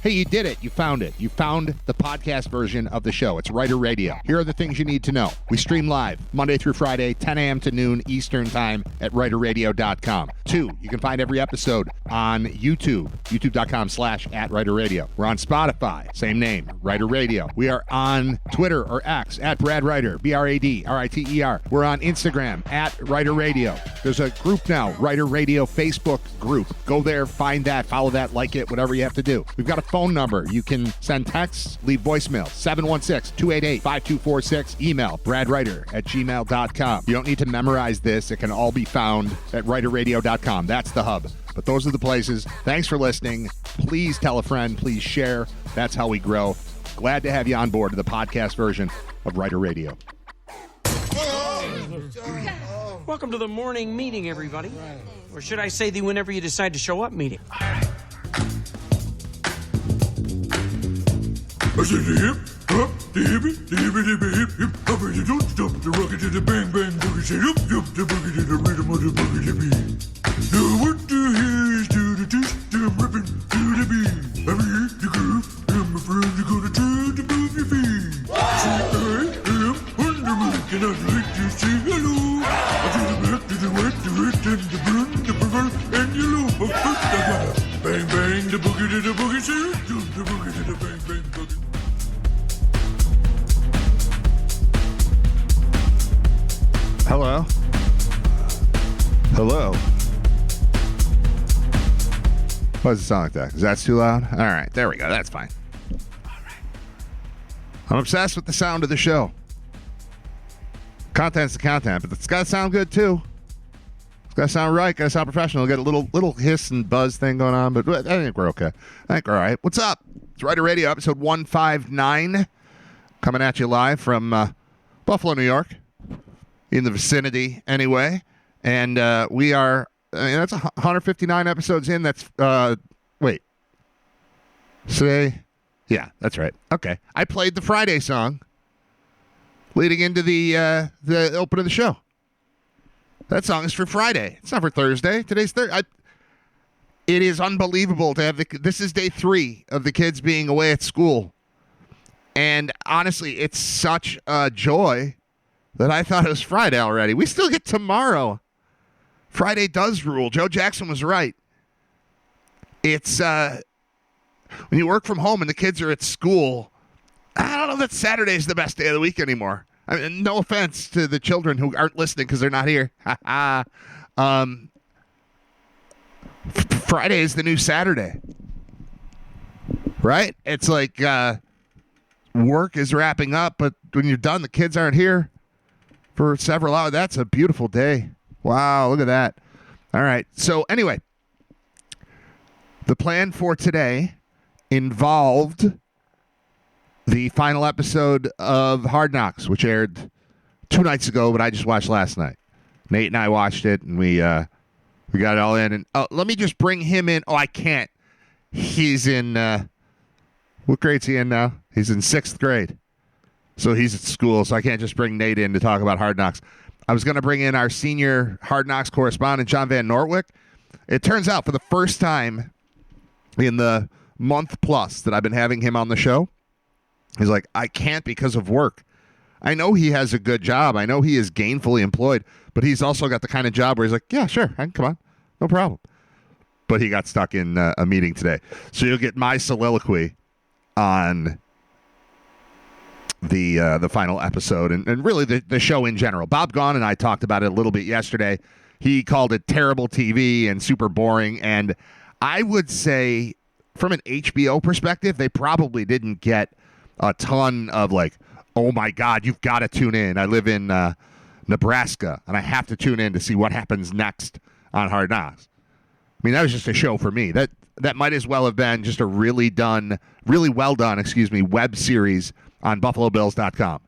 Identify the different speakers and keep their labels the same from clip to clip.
Speaker 1: Hey, you did it. You found it. You found the podcast version of the show. It's Writer Radio. Here are the things you need to know. We stream live Monday through Friday, 10 a.m. to noon Eastern Time at writerradio.com. 2, you can find every episode on YouTube, youtube.com/@writerradio. We're on Spotify, same name, Writer Radio. We are on Twitter or X @BradWriter, BradRiter. We're on Instagram @Writer Radio. There's a group now, Writer Radio Facebook group. Go there, find that, follow that, like it, whatever you have to do. We've got a phone number. You can send texts, leave voicemail, 716-288-5246. Email, bradwriter@gmail.com. You don't need to memorize this. It can all be found at writerradio.com. That's the hub. But those are the places. Thanks for listening. Please tell a friend. Please share. That's how we grow. Glad to have you on board to the podcast version of Writer Radio.
Speaker 2: Welcome to the morning meeting, everybody. Or should I say the whenever you decide to show up meeting.
Speaker 3: I said the hip, hop, the hippie, the hippie, the hip, hip, hop, and you don't stop the rocket to the bang, bang, boogie, say up, up, the boogie to the rhythm of the boogie to beat. Now what the hell is to the twist, I'm ripping to the beat. Every hit the groove, and my friends are gonna turn to move your feet. See, I am Wonder Man, and I'd like to say hello. I do the back to the wet, the red, and the blue, the purple, and yellow. But first I gotta bang, bang, the boogie to the boogie, say jump the boogie to the bang, bang, boogie.
Speaker 1: Hello? Hello? Why does it sound like that? Is that too loud? All right, there we go. That's fine. All right. I'm obsessed with the sound of the show. Content's the content, but it's got to sound good, too. It's got to sound right. Got to sound professional. Got a little hiss and buzz thing going on, but I think we're okay. I think we're all right. What's up? It's Writer Radio, episode 159, coming at you live from Buffalo, New York. In the vicinity, anyway. And we are, that's 159 episodes in. That's, wait. Today? Yeah, that's right. Okay. I played the Friday song leading into the open of the show. That song is for Friday. It's not for Thursday. Today's Thursday. It is unbelievable to have this is day 3 of the kids being away at school. And honestly, it's such a joy that I thought it was Friday already. We still get tomorrow. Friday does rule. Joe Jackson was right. It's when you work from home and the kids are at school, I don't know that Saturday is the best day of the week anymore. I mean, no offense to the children who aren't listening because they're not here. Friday is the new Saturday. Right? It's like work is wrapping up, but when you're done, the kids aren't here for several hours. That's a beautiful day. Wow, look at that. All right. So anyway, the plan for today involved the final episode of Hard Knocks, which aired 2 nights ago, but I just watched last night. Nate and I watched it, and we got it all in. And let me just bring him in. Oh, I can't. He's in what grade's he in now? He's in 6th grade. So he's at school, so I can't just bring Nate in to talk about Hard Knocks. I was going to bring in our senior Hard Knocks correspondent, John Van Nortwick. It turns out for the first time in the month plus that I've been having him on the show, he's like, I can't because of work. I know he has a good job. I know he is gainfully employed, but he's also got the kind of job where he's like, yeah, sure, I can come on. No problem. But he got stuck in a meeting today. So you'll get my soliloquy on the final episode and really the show in general. Bob Gaughan and I talked about it a little bit yesterday. He called it terrible TV and super boring. And I would say from an HBO perspective, they probably didn't get a ton of like, oh my God, you've got to tune in. I live in Nebraska and I have to tune in to see what happens next on Hard Knocks. I mean, that was just a show for me. That might as well have been just a really well done, web series on BuffaloBills.com.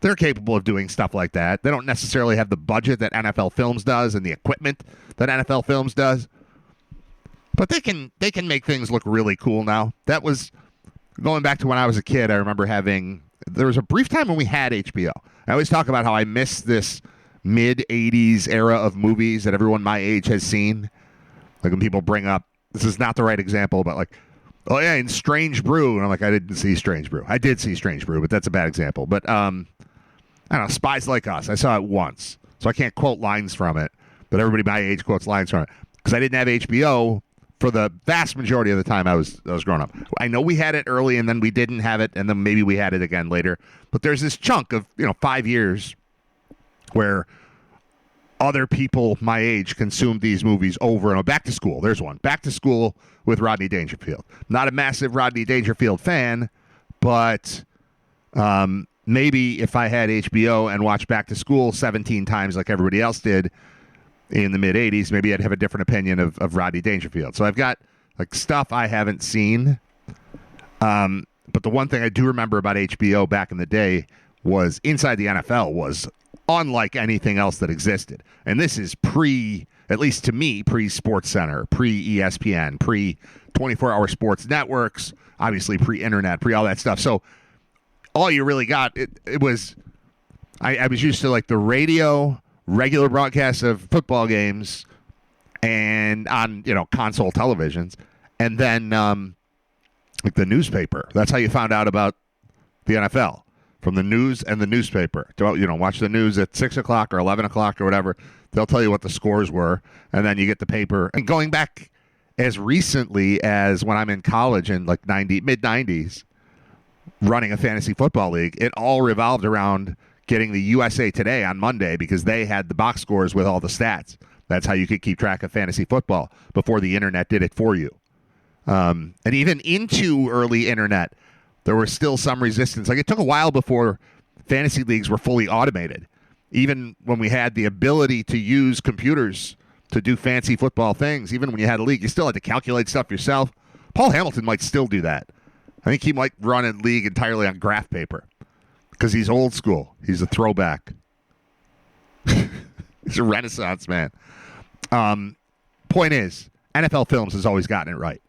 Speaker 1: They're capable of doing stuff like that. They don't necessarily have the budget that NFL Films does and the equipment that NFL Films does, but they can make things look really cool now. That was going back to when I was a kid. I remember there was a brief time when we had HBO. I always talk about how I miss this mid-'80s era of movies that everyone my age has seen. Like when people bring up, this is not the right example, but like Oh, yeah, and Strange Brew. And I'm like, I didn't see Strange Brew. I did see Strange Brew, but that's a bad example. But, I don't know, Spies Like Us. I saw it once, so I can't quote lines from it. But everybody my age quotes lines from it. Because I didn't have HBO for the vast majority of the time I was growing up. I know we had it early, and then we didn't have it, and then maybe we had it again later. But there's this chunk of, 5 years where other people my age consumed these movies over and over. Back to School. There's one. Back to School with Rodney Dangerfield. Not a massive Rodney Dangerfield fan, but maybe if I had HBO and watched Back to School 17 times like everybody else did in the mid-'80s, maybe I'd have a different opinion of Rodney Dangerfield. So I've got like stuff I haven't seen. But the one thing I do remember about HBO back in the day was Inside the NFL was unlike anything else that existed. And this is at least to me, pre-Sports Center, pre-ESPN, pre-24-hour sports networks, obviously pre-internet, pre-all that stuff. So all you really got, it was, I was used to like the radio, regular broadcasts of football games and on, console televisions. And then like the newspaper. That's how you found out about the NFL. From the news and the newspaper. Watch the news at 6 o'clock or 11 o'clock or whatever. They'll tell you what the scores were, and then you get the paper. And going back as recently as when I'm in college in like mid-90s, running a fantasy football league, it all revolved around getting the USA Today on Monday because they had the box scores with all the stats. That's how you could keep track of fantasy football before the internet did it for you. And even into early internet, there was still some resistance. Like it took a while before fantasy leagues were fully automated. Even when we had the ability to use computers to do fancy football things, even when you had a league, you still had to calculate stuff yourself. Paul Hamilton might still do that. I think he might run a league entirely on graph paper because he's old school. He's a throwback. He's a Renaissance man. Point is, NFL Films has always gotten it right.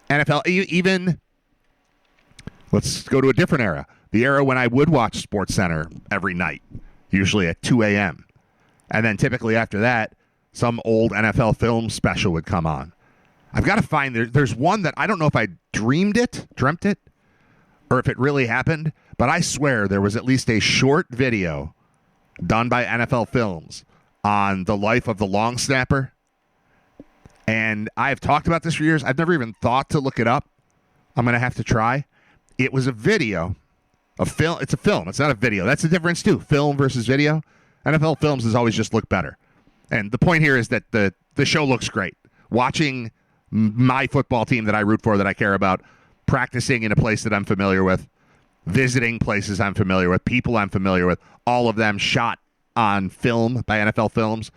Speaker 1: NFL, even... Let's go to a different era. The era when I would watch Sports Center every night, usually at 2 a.m. And then typically after that, some old NFL film special would come on. I've got to find, there's one that I don't know if I dreamt it, or if it really happened, but I swear there was at least a short video done by NFL Films on the life of the long snapper. And I've talked about this for years. I've never even thought to look it up. I'm going to have to try. It was a video, a film. It's a film. It's not a video. That's the difference, too. Film versus video. NFL Films has always just looked better. And the point here is that the show looks great. Watching my football team that I root for, that I care about, practicing in a place that I'm familiar with, visiting places I'm familiar with, people I'm familiar with, all of them shot on film by NFL Films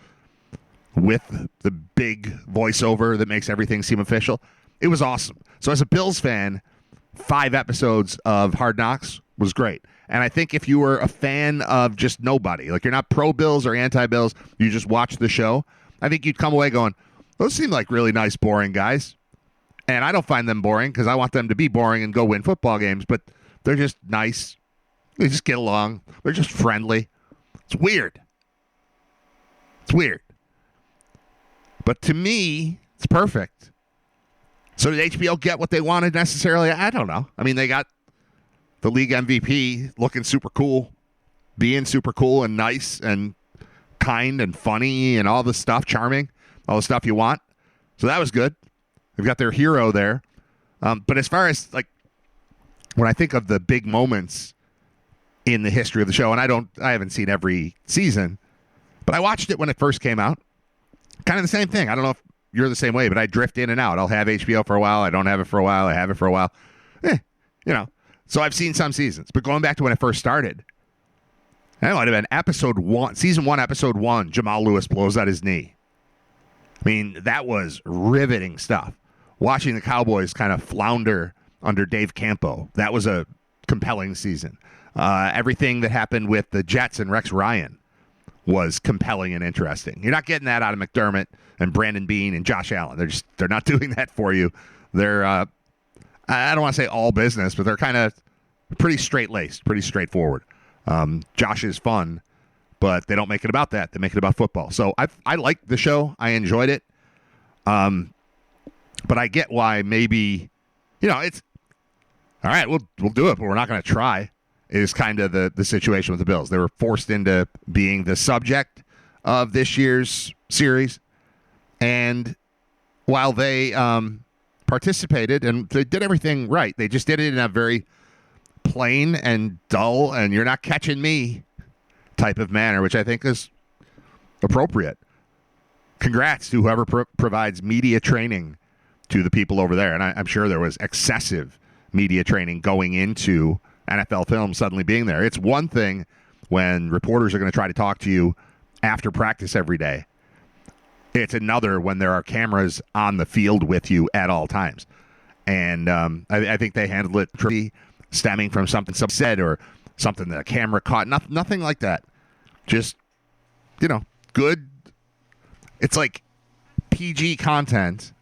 Speaker 1: with the big voiceover that makes everything seem official. It was awesome. So as a Bills fan, 5 episodes of Hard Knocks was great. And I think if you were a fan of just nobody, like you're not pro-Bills or anti-Bills, you just watch the show, I think you'd come away going, those seem like really nice, boring guys. And I don't find them boring because I want them to be boring and go win football games, but they're just nice. They just get along. They're just friendly. It's weird. It's weird. But to me, it's perfect. So did HBO get what they wanted necessarily? I don't know. I mean, they got the league MVP looking super cool, being super cool and nice and kind and funny and all the stuff, charming, all the stuff you want. So that was good. They've got their hero there. But as far as, like, when I think of the big moments in the history of the show, and I haven't seen every season, but I watched it when it first came out. Kind of the same thing. I don't know if you're the same way, but I drift in and out. I'll have HBO for a while. I don't have it for a while. I have it for a while. So I've seen some seasons. But going back to when it first started, that might have been season 1, episode 1, Jamal Lewis blows out his knee. I mean, that was riveting stuff. Watching the Cowboys kind of flounder under Dave Campo, that was a compelling season. Everything that happened with the Jets and Rex Ryan was compelling and interesting. You're not getting that out of McDermott and Brandon Beane and Josh Allen. They're not doing that for you. They're I don't want to say all business, but they're kind of pretty straight-laced, pretty straightforward. Josh is fun, but they don't make it about that. They make it about football. So I liked the show. I enjoyed it. But I get why maybe it's all right. We'll do it, but we're not going to try. Is kind of the situation with the Bills. They were forced into being the subject of this year's series, and while they participated and they did everything right, they just did it in a very plain and dull and you're not catching me type of manner, which I think is appropriate. Congrats to whoever provides media training to the people over there, and I'm sure there was excessive media training going into NFL film suddenly being there. It's one thing when reporters are going to try to talk to you after practice every day. It's another when there are cameras on the field with you at all times. And I think they handled it pretty, stemming from something said or something that a camera caught. Nothing like that. Just, good. It's like PG content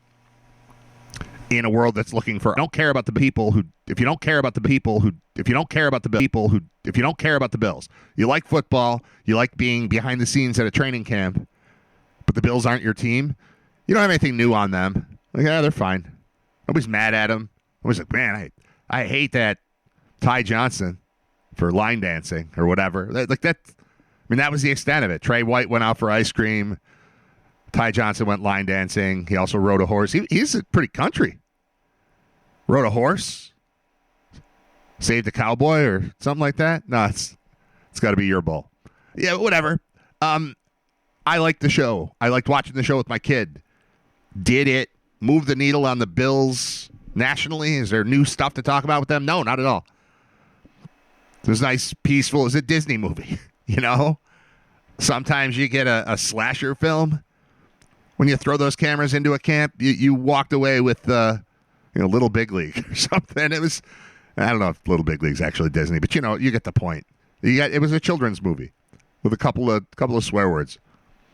Speaker 1: in a world that's looking for. I don't care about the people who. If you don't care about the Bills, you like football, you like being behind the scenes at a training camp, but the Bills aren't your team. You don't have anything new on them. Like, yeah, they're fine. Nobody's mad at them. Nobody's like, man, I hate that Ty Johnson for line dancing or whatever. Like that. I mean, that was the extent of it. Trey White went out for ice cream. Ty Johnson went line dancing. He also rode a horse. He's pretty country. Rode a horse. Saved a cowboy or something like that. No, it's got to be your bull. Yeah, whatever. I liked the show. I liked watching the show with my kid. Did it move the needle on the Bills nationally? Is there new stuff to talk about with them? No, not at all. It was nice, peaceful. It was a Disney movie, Sometimes you get a slasher film. When you throw those cameras into a camp, you walked away with, Little Big League or something. It was, I don't know if Little Big League's actually Disney, but you get the point. It was a children's movie with a couple of swear words,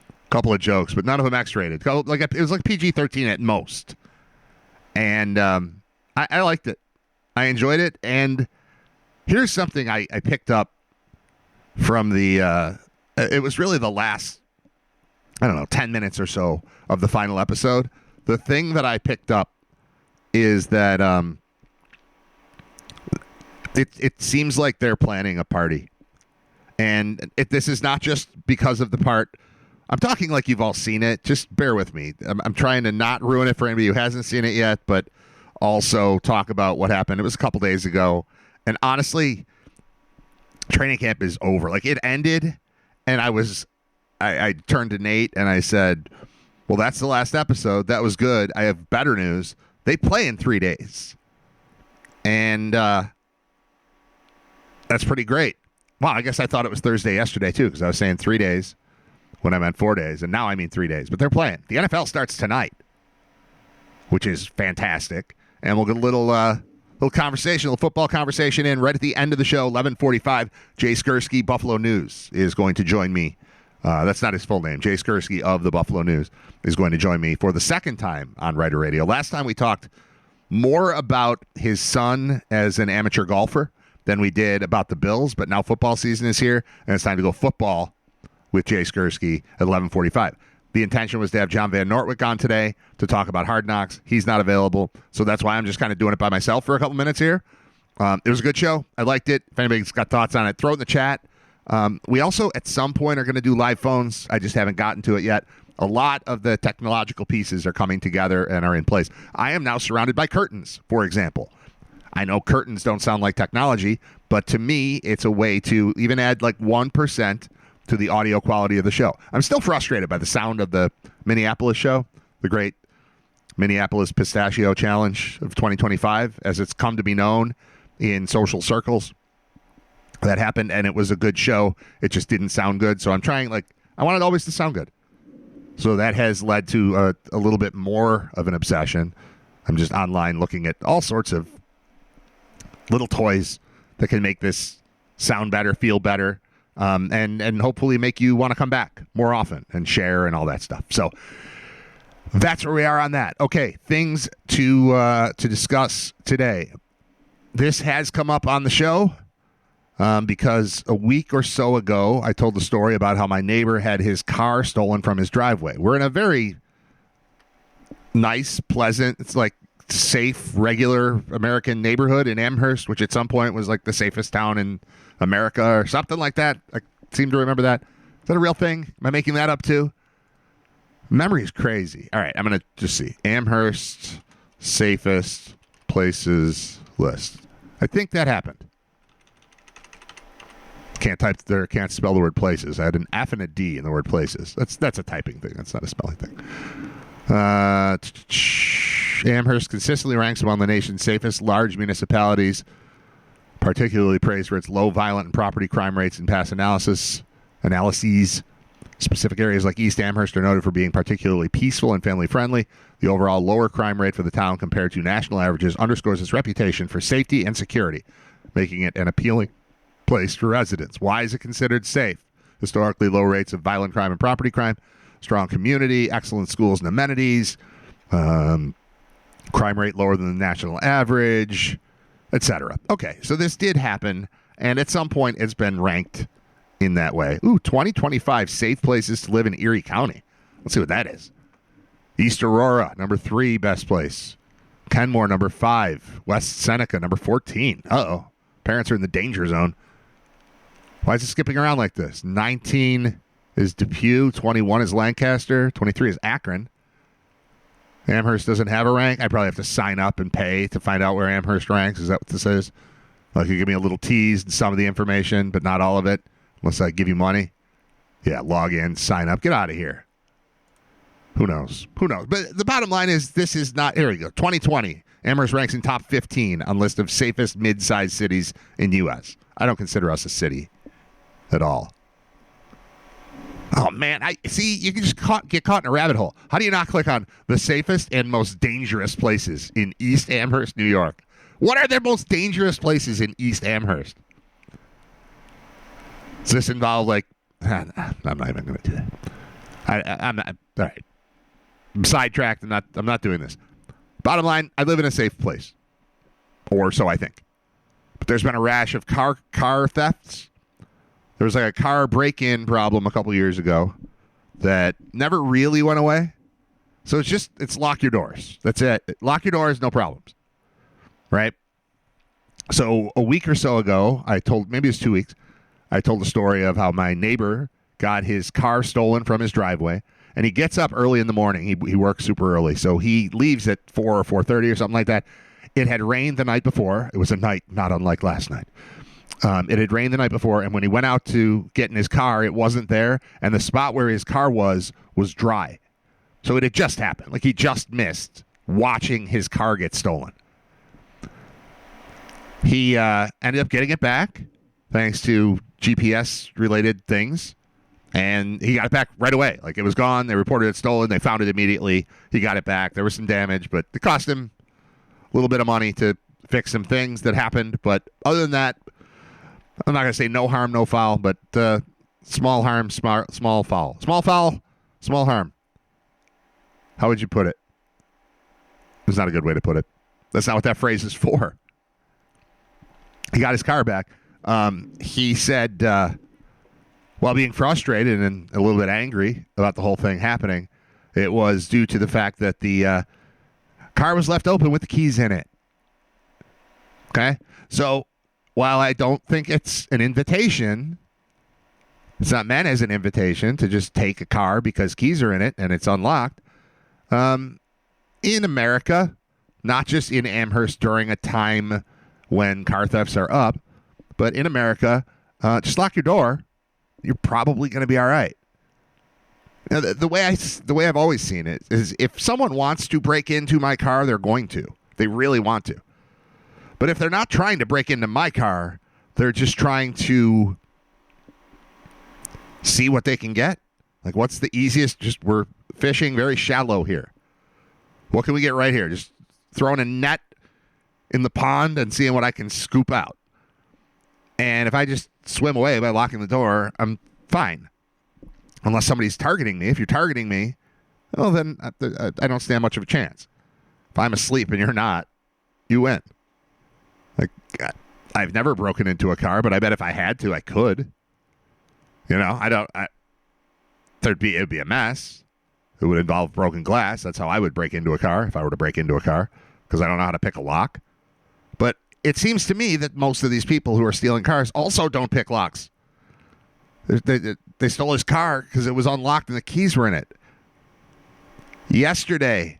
Speaker 1: a couple of jokes, but none of them X-rated. It was like PG-13 at most. And I liked it. I enjoyed it. And here's something I picked up from the it was really the last, 10 minutes or so of the final episode. The thing that I picked up is that it seems like they're planning a party. And this is not just because of the part. I'm talking like you've all seen it. Just bear with me. I'm trying to not ruin it for anybody who hasn't seen it yet, but also talk about what happened. It was a couple days ago. And honestly, training camp is over. Like, it ended, and I turned to Nate and I said, well, that's the last episode. That was good. I have better news. They play in 3 days. And that's pretty great. Wow, I guess I thought it was Thursday yesterday, too, because I was saying 3 days when I meant 4 days, and now I mean 3 days. But they're playing. The NFL starts tonight, which is fantastic. And we'll get a little conversation, a little football conversation in right at the end of the show, 11:45. Jay Skurski, Buffalo News, is going to join me. That's not his full name. Jay Skurski of The Buffalo News is going to join me for the second time on Rider Radio. Last time we talked more about his son as an amateur golfer than we did about the Bills, but now football season is here, and it's time to go football with Jay Skurski at 11:45. The intention was to have John Van Nortwick on today to talk about Hard Knocks. He's not available, so that's why I'm just kind of doing it by myself for a couple minutes here. It was a good show. I liked it. If anybody's got thoughts on it, throw it in the chat. We also, at some point, are going to do live phones. I just haven't gotten to it yet. A lot of the technological pieces are coming together and are in place. I am now surrounded by curtains, for example. I know curtains don't sound like technology, but to me, it's a way to even add like 1% to the audio quality of the show. I'm still frustrated by the sound of the Minneapolis show, the great Minneapolis Pistachio Challenge of 2025, as it's come to be known in social circles. That happened, and it was a good show. It just didn't sound good, so I'm trying, I want it always to sound good. So that has led to a little bit more of an obsession. I'm just online looking at all sorts of little toys that can make this sound better, feel better, and hopefully make you want to come back more often and share and all that stuff. So that's where we are on that. Okay, things to discuss today. This has come up on the show because a week or so ago, I told the story about how my neighbor had his car stolen from his driveway. We're in a very nice, pleasant, it's like safe, regular American neighborhood in Amherst, which at some point was like the safest town in America or something like that. I seem to remember that. Is that a real thing? Am I making that up too? Memory is crazy. All right, I'm going to just see. Amherst safest places list. I think that happened. Can't type there. Can't spell the word places. I had an F and a D in the word places. That's a typing thing. That's not a spelling thing. Amherst consistently ranks among the nation's safest large municipalities, particularly praised for its low violent and property crime rates in past analyses. Specific areas like East Amherst are noted for being particularly peaceful and family-friendly. The overall lower crime rate for the town compared to national averages underscores its reputation for safety and security, making it an appealing place for residents. Why is it considered safe? Historically low rates of violent crime and property crime, strong community, excellent schools and amenities, crime rate lower than the national average, etc. Okay, so this did happen, and at some point it's been ranked in that way. Ooh, 2025 safe places to live in Erie County. Let's see what that is. East Aurora, number 3 best place. Kenmore, number 5. West Seneca, number 14. Uh-oh. Parents are in the danger zone. Why is it skipping around like this? 19 is Depew, 21 is Lancaster, 23 is Akron. Amherst doesn't have a rank. I probably have to sign up and pay to find out where Amherst ranks. Is that what this is? Like, you give me a little tease and some of the information, but not all of it, unless I give you money. Yeah, log in, sign up, get out of here. Who knows? Who knows? But the bottom line is this is not, here we go, 2020. Amherst ranks in top 15 on list of safest mid-sized cities in U.S. I don't consider us a city at all. Oh, man. I see, you can just get caught in a rabbit hole. How do you not click on the safest and most dangerous places in East Amherst, New York? What are the most dangerous places in East Amherst? Does this involve, like, I'm not even going to do that. I'm not, all right. I'm sidetracked. I'm not doing this. Bottom line, I live in a safe place. Or so I think. But there's been a rash of car thefts. There was like a car break-in problem a couple years ago that never really went away. So it's lock your doors. That's it. Lock your doors, no problems. Right? So a week or so ago, maybe it was 2 weeks, I told the story of how my neighbor got his car stolen from his driveway, and he gets up early in the morning. He works super early, so he leaves at 4 or 4:30 or something like that. It had rained the night before. It was a night not unlike last night. It had rained the night before, and when he went out to get in his car, it wasn't there, and the spot where his car was dry. So it had just happened. Like, he just missed watching his car get stolen. He ended up getting it back thanks to GPS-related things, and he got it back right away. Like, it was gone. They reported it stolen. They found it immediately. He got it back. There was some damage, but it cost him a little bit of money to fix some things that happened. But other than that, I'm not going to say no harm, no foul, but small harm, small foul. Small foul, small harm. How would you put it? It's not a good way to put it. That's not what that phrase is for. He got his car back. He said, while being frustrated and a little bit angry about the whole thing happening, it was due to the fact that the car was left open with the keys in it. Okay? So, while I don't think it's an invitation, it's not meant as an invitation to just take a car because keys are in it and it's unlocked. In America, not just in Amherst during a time when car thefts are up, but in America, just lock your door. You're probably going to be all right. Now, the way I've always seen it is if someone wants to break into my car, they're going to. They really want to. But if they're not trying to break into my car, they're just trying to see what they can get. Like, what's the easiest? We're fishing very shallow here. What can we get right here? Just throwing a net in the pond and seeing what I can scoop out. And if I just swim away by locking the door, I'm fine. Unless somebody's targeting me. If you're targeting me, well, then I don't stand much of a chance. If I'm asleep and you're not, you win. Like, I've never broken into a car, but I bet if I had to, I could. You know, it'd be a mess. It would involve broken glass. That's how I would break into a car if I were to break into a car. because I don't know how to pick a lock. But it seems to me that most of these people who are stealing cars also don't pick locks. They stole his car because it was unlocked and the keys were in it. Yesterday,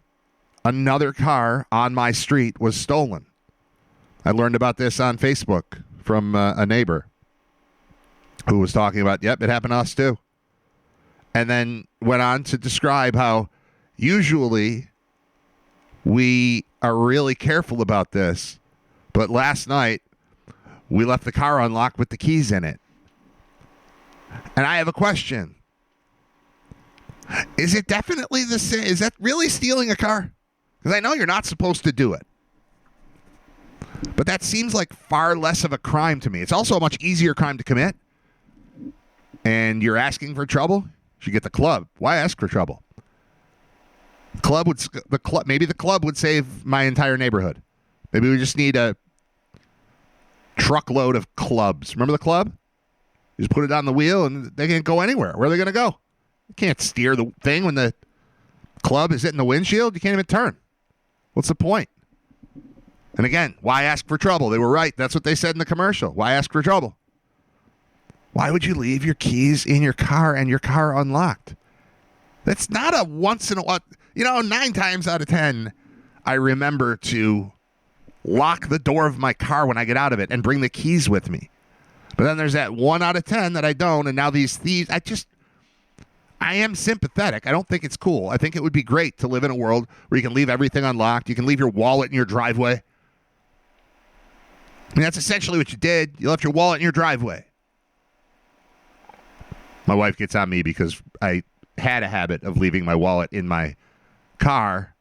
Speaker 1: another car on my street was stolen. I learned about this on Facebook from a neighbor who was talking about, yep, it happened to us too. And then went on to describe how usually we are really careful about this, but last night we left the car unlocked with the keys in it. And I have a question. Is it definitely the same? Is that really stealing a car? Because I know you're not supposed to do it. But that seems like far less of a crime to me. It's also a much easier crime to commit. And you're asking for trouble? You should get the club. Why ask for trouble? Maybe the club would save my entire neighborhood. Maybe we just need a truckload of clubs. Remember the club? You just put it on the wheel and they can't go anywhere. Where are they going to go? You can't steer the thing when the club is hitting the windshield. You can't even turn. What's the point? And again, why ask for trouble? They were right. That's what they said in the commercial. Why ask for trouble? Why would you leave your keys in your car and your car unlocked? That's not a once in a while. 9 times out of 10, I remember to lock the door of my car when I get out of it and bring the keys with me. But then there's that 1 out of 10 that I don't, and now these thieves, I am sympathetic. I don't think it's cool. I think it would be great to live in a world where you can leave everything unlocked. You can leave your wallet in your driveway. I mean, that's essentially what you did. You left your wallet in your driveway. My wife gets on me because I had a habit of leaving my wallet in my car.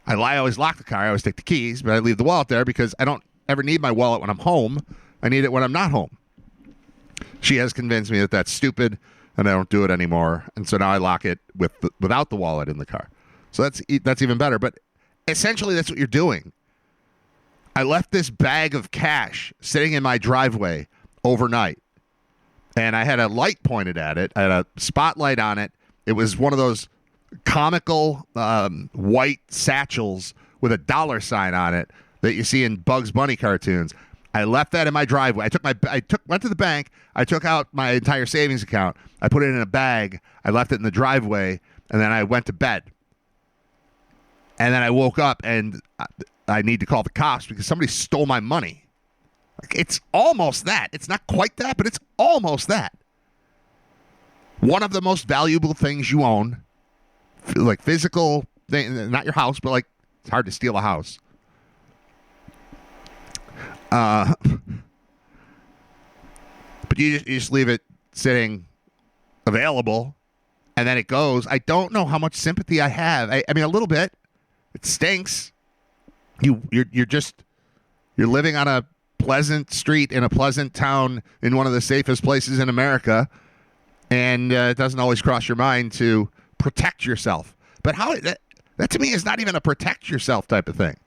Speaker 1: I always lock the car. I always take the keys, but I leave the wallet there because I don't ever need my wallet when I'm home. I need it when I'm not home. She has convinced me that that's stupid, and I don't do it anymore. And so now I lock it without the wallet in the car. So that's even better. But essentially, that's what you're doing. I left this bag of cash sitting in my driveway overnight, and I had a light pointed at it. I had a spotlight on it. It was one of those comical white satchels with a $sign on it that you see in Bugs Bunny cartoons. I left that in my driveway. Went to the bank. I took out my entire savings account. I put it in a bag. I left it in the driveway, and then I went to bed. And then I woke up, and I need to call the cops because somebody stole my money. It's almost that. It's not quite that, but it's almost that. One of the most valuable things you own, like physical thing, not your house, but like it's hard to steal a house. But you just leave it sitting available, and then it goes. I don't know how much sympathy I have. I mean, a little bit. It stinks. You're living on a pleasant street in a pleasant town in one of the safest places in America, and it doesn't always cross your mind to protect yourself. But that to me is not even a protect yourself type of thing.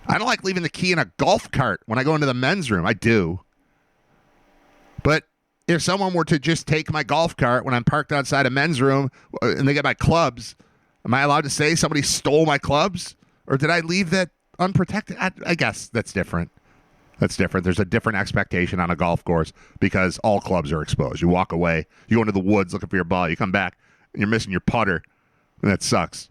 Speaker 1: I don't like leaving the key in a golf cart when I go into the men's room. I do. But if someone were to just take my golf cart when I'm parked outside a men's room and they get my clubs, am I allowed to say somebody stole my clubs? Or did I leave that unprotected? I guess that's different. That's different. There's a different expectation on a golf course because all clubs are exposed. You walk away, you go into the woods looking for your ball, you come back, and you're missing your putter, and that sucks.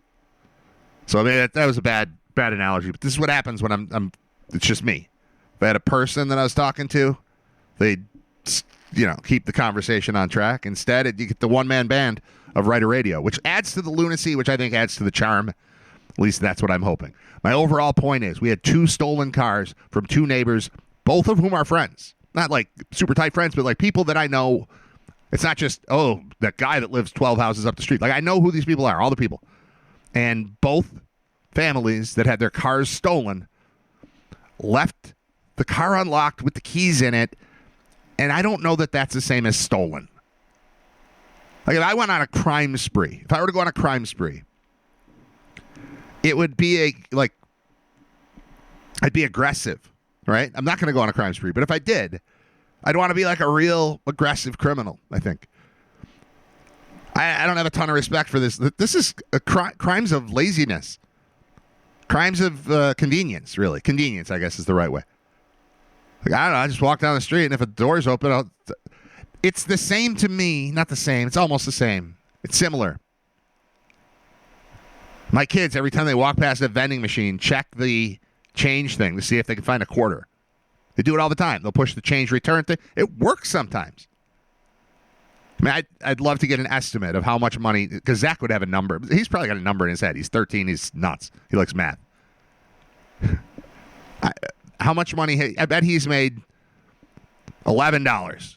Speaker 1: So I mean, that was a bad analogy, but this is what happens when it's just me. If I had a person that I was talking to, they'd keep the conversation on track. Instead, you get the one-man band of Writer Radio, which adds to the lunacy, which I think adds to the charm. At least that's what I'm hoping. My overall point is we had 2 stolen cars from 2 neighbors, both of whom are friends. Not like super tight friends, but like people that I know. It's not just, that guy that lives 12 houses up the street. Like I know who these people are, all the people. And both families that had their cars stolen left the car unlocked with the keys in it, and I don't know that that's the same as stolen. Like if I went on a crime spree, if I were to go on a crime spree, it would be I'd be aggressive, right? I'm not going to go on a crime spree, but if I did, I'd want to be like a real aggressive criminal, I think. I don't have a ton of respect for this. This is crimes of laziness. Crimes of convenience, really. Convenience, I guess, is the right way. Like, I don't know. I just walk down the street, and if a door's open, it's the same to me. Not the same. It's almost the same. It's similar. My kids, every time they walk past a vending machine, check the change thing to see if they can find a quarter. They do it all the time. They'll push the change return thing. It works sometimes. I mean, I'd love to get an estimate of how much money, because Zach would have a number. He's probably got a number in his head. He's 13. He's nuts. He likes math. How much money? I bet he's made $11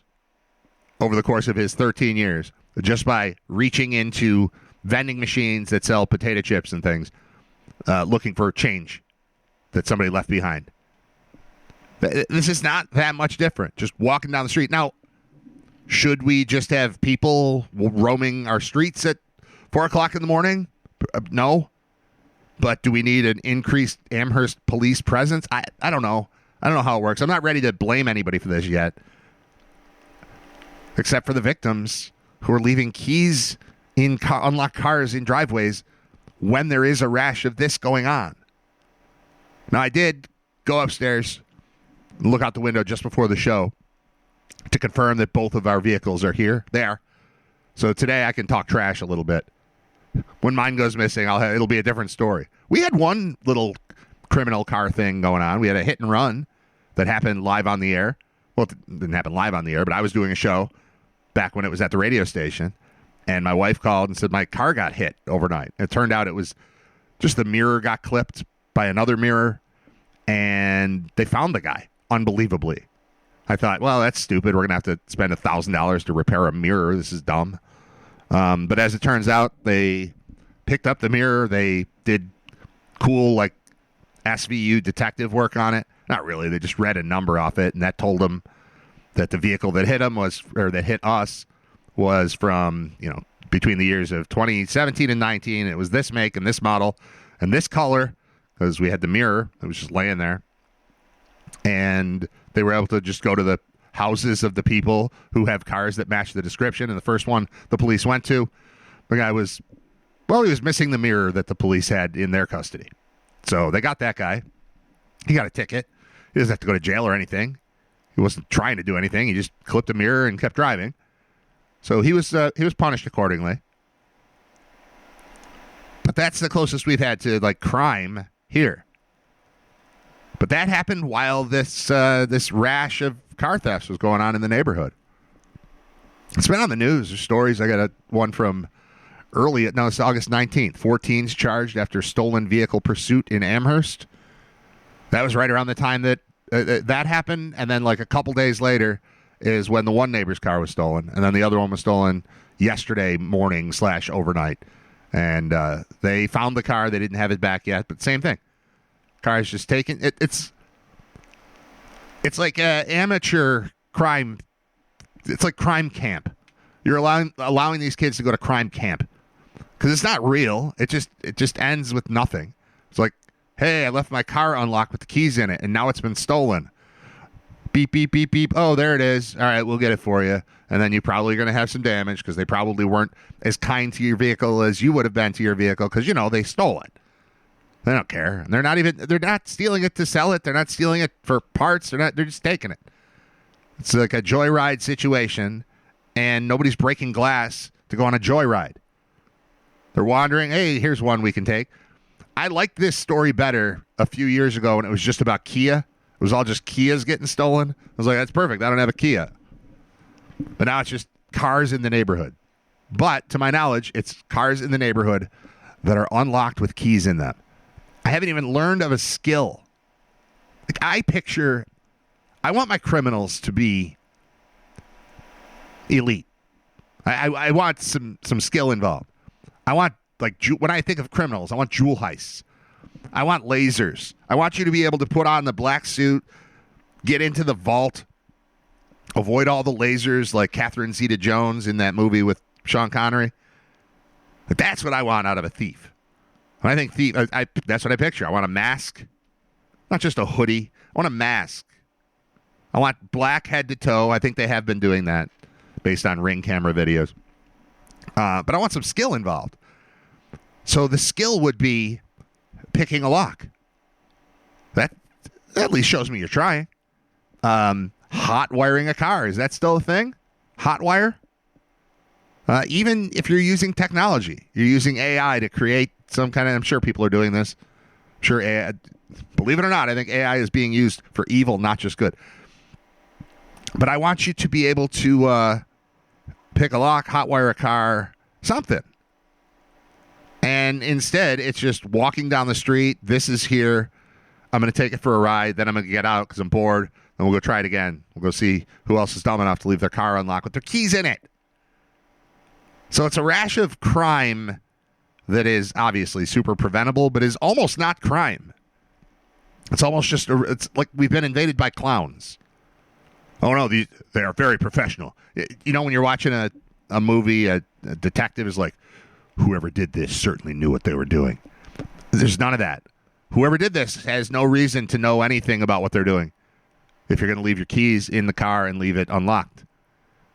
Speaker 1: over the course of his 13 years just by reaching into vending machines that sell potato chips and things, looking for change that somebody left behind. This is not that much different. Just walking down the street. Now, should we just have people roaming our streets at 4 o'clock in the morning? No. But do we need an increased Amherst police presence? I don't know. I don't know how it works. I'm not ready to blame anybody for this yet. Except for the victims who are leaving keys in unlocked cars in driveways when there is a rash of this going on. Now, I did go upstairs and look out the window just before the show to confirm that both of our vehicles are here. They are. So today I can talk trash a little bit. When mine goes missing, it'll be a different story. We had one little criminal car thing going on. We had a hit and run that happened live on the air. Well, it didn't happen live on the air, but I was doing a show back when it was at the radio station, and my wife called and said my car got hit overnight. It turned out it was just the mirror got clipped by another mirror, and they found the guy, unbelievably. I thought, well, that's stupid. We're going to have to spend $1,000 to repair a mirror. This is dumb. But as it turns out, they picked up the mirror. They did cool, like, SVU detective work on it. Not really. They just read a number off it, and that told them that the vehicle that hit them that hit us was from, between the years of 2017 and 19. It was this make and this model and this color, because we had the mirror. It was just laying there. And they were able to just go to the houses of the people who have cars that match the description. And the first one the police went to, the guy was missing the mirror that the police had in their custody. So they got that guy. He got a ticket. He doesn't have to go to jail or anything. He wasn't trying to do anything. He just clipped a mirror and kept driving. So he was punished accordingly. But that's the closest we've had to, like, crime here. But that happened while this rash of car thefts was going on in the neighborhood. It's been on the news. There's stories. I got one from it's August 19th. 4 teens charged after stolen vehicle pursuit in Amherst. That was right around the time that that happened. And then, like, a couple days later is when the one neighbor's car was stolen. And then the other one was stolen yesterday morning / overnight. And they found the car. They didn't have it back yet. But same thing. Car's just taken. It's like amateur crime. It's like crime camp. You're allowing these kids to go to crime camp because it's not real. It just ends with nothing. It's like, hey, I left my car unlocked with the keys in it, and now it's been stolen. Beep, beep, beep, beep. Oh, there it is. All right, we'll get it for you. And then you're probably going to have some damage because they probably weren't as kind to your vehicle as you would have been to your vehicle because, they stole it. They don't care. And they're not stealing it to sell it. They're not stealing it for parts. They're just taking it. It's like a joyride situation, and nobody's breaking glass to go on a joyride. They're wandering. Hey, here's one we can take. I liked this story better a few years ago when it was just about Kia. It was all just Kias getting stolen. I was like, that's perfect. I don't have a Kia. But now it's just cars in the neighborhood. But to my knowledge, it's cars in the neighborhood that are unlocked with keys in them. I haven't even learned of a skill. Like, I want my criminals to be elite. I want some skill involved. I want, like, when I think of criminals, I want jewel heists. I want lasers. I want you to be able to put on the black suit, get into the vault, avoid all the lasers like Catherine Zeta-Jones in that movie with Sean Connery. But that's what I want out of a thief. When I think thief, that's what I picture. I want a mask, not just a hoodie. I want a mask. I want black head to toe. I think they have been doing that based on Ring camera videos. But I want some skill involved. So the skill would be picking a lock. That at least shows me you're trying. Hot wiring a car. Is that still a thing? Hot wire? Even if you're using technology, you're using AI to create some kind of, I'm sure people are doing this. I'm sure AI, believe it or not, I think AI is being used for evil, not just good. But I want you to be able to pick a lock, hot wire a car, something. And instead, it's just walking down the street. This is here. I'm going to take it for a ride. Then I'm going to get out because I'm bored. Then we'll go try it again. We'll go see who else is dumb enough to leave their car unlocked with their keys in it. So it's a rash of crime that is obviously super preventable, but is almost not crime. It's almost just, it's like we've been invaded by clowns. Oh, no, they are very professional. You know, when you're watching a movie, a detective is like, whoever did this certainly knew what they were doing. There's none of that. Whoever did this has no reason to know anything about what they're doing if you're going to leave your keys in the car and leave it unlocked.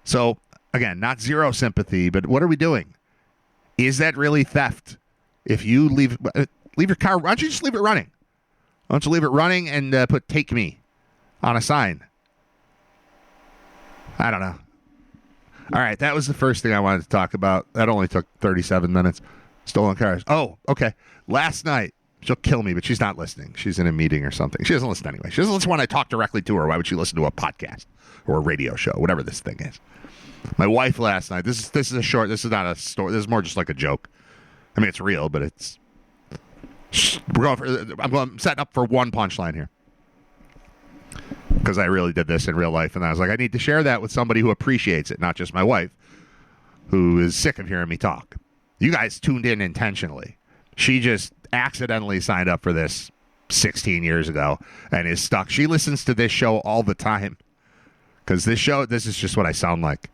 Speaker 1: So, again, not zero sympathy, but what are we doing? Is that really theft? If you leave your car, why don't you just leave it running? Why don't you leave it running and put "Take Me" on a sign? I don't know. All right, that was the first thing I wanted to talk about. That only took 37 minutes. Stolen cars. Oh, okay. Last night, she'll kill me, but she's not listening. She's in a meeting or something. She doesn't listen anyway. She doesn't listen when I talk directly to her. Why would she listen to a podcast or a radio show, whatever this thing is? My wife last night. This is a short. This is not a story. This is more just like a joke. I mean, it's real, but it's. I'm setting up for one punchline here because I really did this in real life, and I was like, I need to share that with somebody who appreciates it, not just my wife, who is sick of hearing me talk. You guys tuned in intentionally. She just accidentally signed up for this 16 years ago and is stuck. She listens to this show all the time because this is just what I sound like.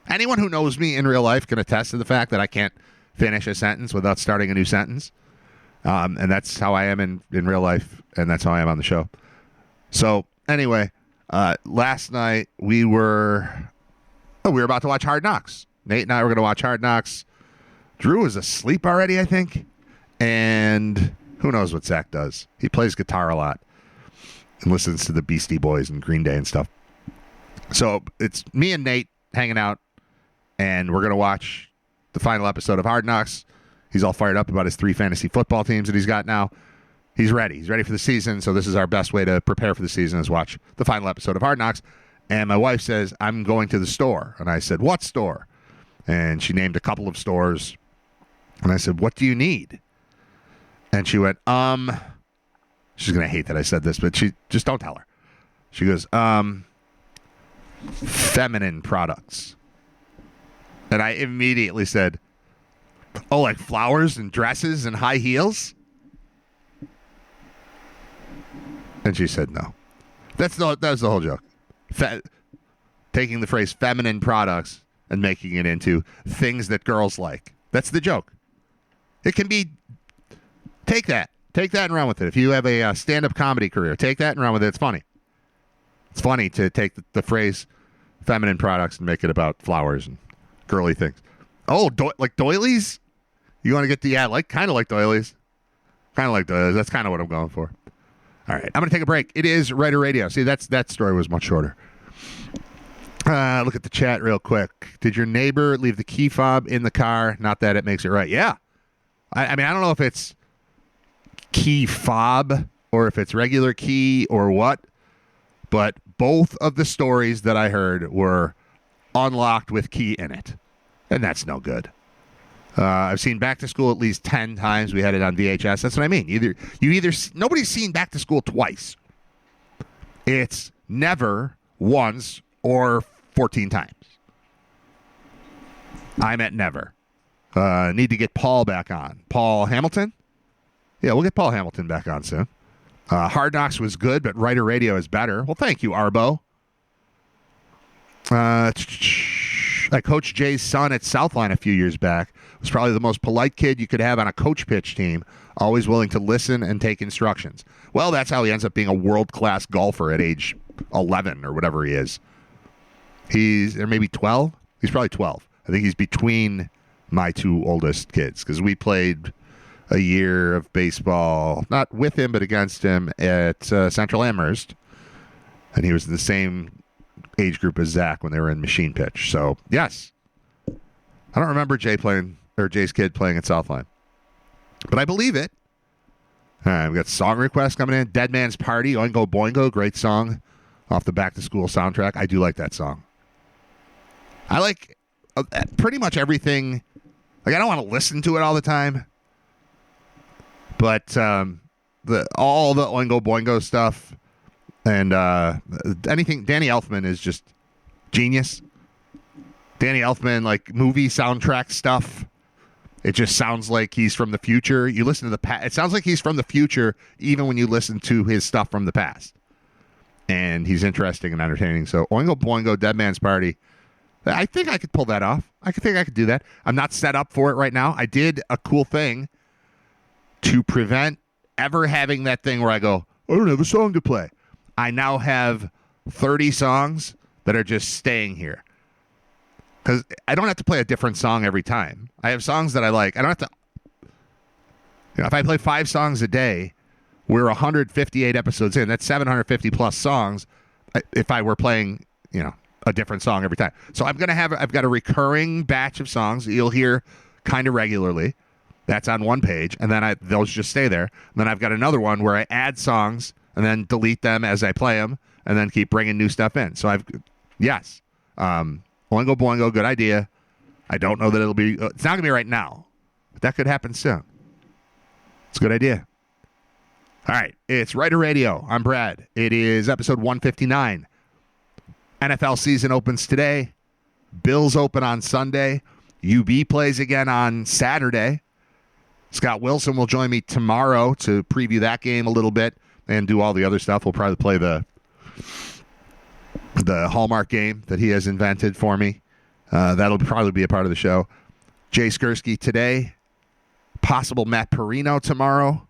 Speaker 1: Anyone who knows me in real life can attest to the fact that I can't finish a sentence without starting a new sentence. And that's how I am in real life, and that's how I am on the show. So, anyway, last night we were about to watch Hard Knocks. Nate and I were going to watch Hard Knocks. Drew was asleep already, I think. And who knows what Zach does. He plays guitar a lot and listens to the Beastie Boys and Green Day and stuff. So, it's me and Nate hanging out, and we're going to watch the final episode of Hard Knocks. He's all fired up about his 3 fantasy football teams that he's got now. He's ready. He's ready for the season, so this is our best way to prepare for the season is watch the final episode of Hard Knocks. And my wife says, I'm going to the store. And I said, what store? And she named a couple of stores. And I said, what do you need? And she went, she's going to hate that I said this, but she just don't tell her. She goes, feminine products. And I immediately said, oh, like flowers and dresses and high heels? And she said no. That was the whole joke. Taking the phrase feminine products and making it into things that girls like. That's the joke. It can be, take that and run with it. If you have a stand-up comedy career, take that and run with it. It's funny. It's funny to take the phrase feminine products and make it about flowers and girly things. Oh, like doilies? You want to get kind of like doilies. Kind of like doilies. That's kind of what I'm going for. All right, I'm going to take a break. It is Writer Radio. See, that story was much shorter. Look at the chat real quick. Did your neighbor leave the key fob in the car? Not that it makes it right. Yeah. I mean, I don't know if it's key fob or if it's regular key or what, but both of the stories that I heard were unlocked with key in it, and that's no good. I've seen Back to School at least 10 times. We had it on VHS. That's what I mean. Nobody's seen Back to School twice. It's never once or 14 times. I meant never. Need to get Paul back on. Paul Hamilton? Yeah, we'll get Paul Hamilton back on soon. Hard Knocks was good, but Writer Radio is better. Well, thank you, Arbo. I coached Jay's son at Southline a few years back. Was probably the most polite kid you could have on a coach pitch team, always willing to listen and take instructions. Well, that's how he ends up being a world-class golfer at age 11 or whatever he is. Or maybe 12? He's probably 12. I think he's between my 2 oldest kids because we played a year of baseball, not with him, but against him at Central Amherst. And he was in the same age group as Zach when they were in machine pitch. So, yes. I don't remember Jay's kid playing at Southline. But I believe it. All right, we've got song requests coming in. Dead Man's Party, Oingo Boingo, great song off the Back to School soundtrack. I do like that song. I like pretty much everything. Like, I don't want to listen to it all the time. But all the Oingo Boingo stuff and anything, Danny Elfman is just genius. Danny Elfman, like movie soundtrack stuff. It just sounds like he's from the future. You listen to the past. It sounds like he's from the future even when you listen to his stuff from the past. And he's interesting and entertaining. So Oingo Boingo, Dead Man's Party. I think I could pull that off. I think I could do that. I'm not set up for it right now. I did a cool thing to prevent ever having that thing where I go, I don't have a song to play. I now have 30 songs that are just staying here. Because I don't have to play a different song every time. I have songs that I like. I don't have to. If I play 5 songs a day, we're 158 episodes in. That's 750 plus songs. If I were playing, a different song every time. So I've got a recurring batch of songs that you'll hear kind of regularly. That's on one page, and then those just stay there. And then I've got another one where I add songs and then delete them as I play them, and then keep bringing new stuff in. So yes. Oingo Boingo, good idea. I don't know that it'll be, it's not going to be right now, but that could happen soon. It's a good idea. All right, it's Writer Radio. I'm Brad. It is episode 159. NFL season opens today. Bills open on Sunday. UB plays again on Saturday. Scott Wilson will join me tomorrow to preview that game a little bit and do all the other stuff. We'll probably play the Hallmark game that he has invented for me. That'll probably be a part of the show. Jay Skurski today. Possible Matt Perino tomorrow.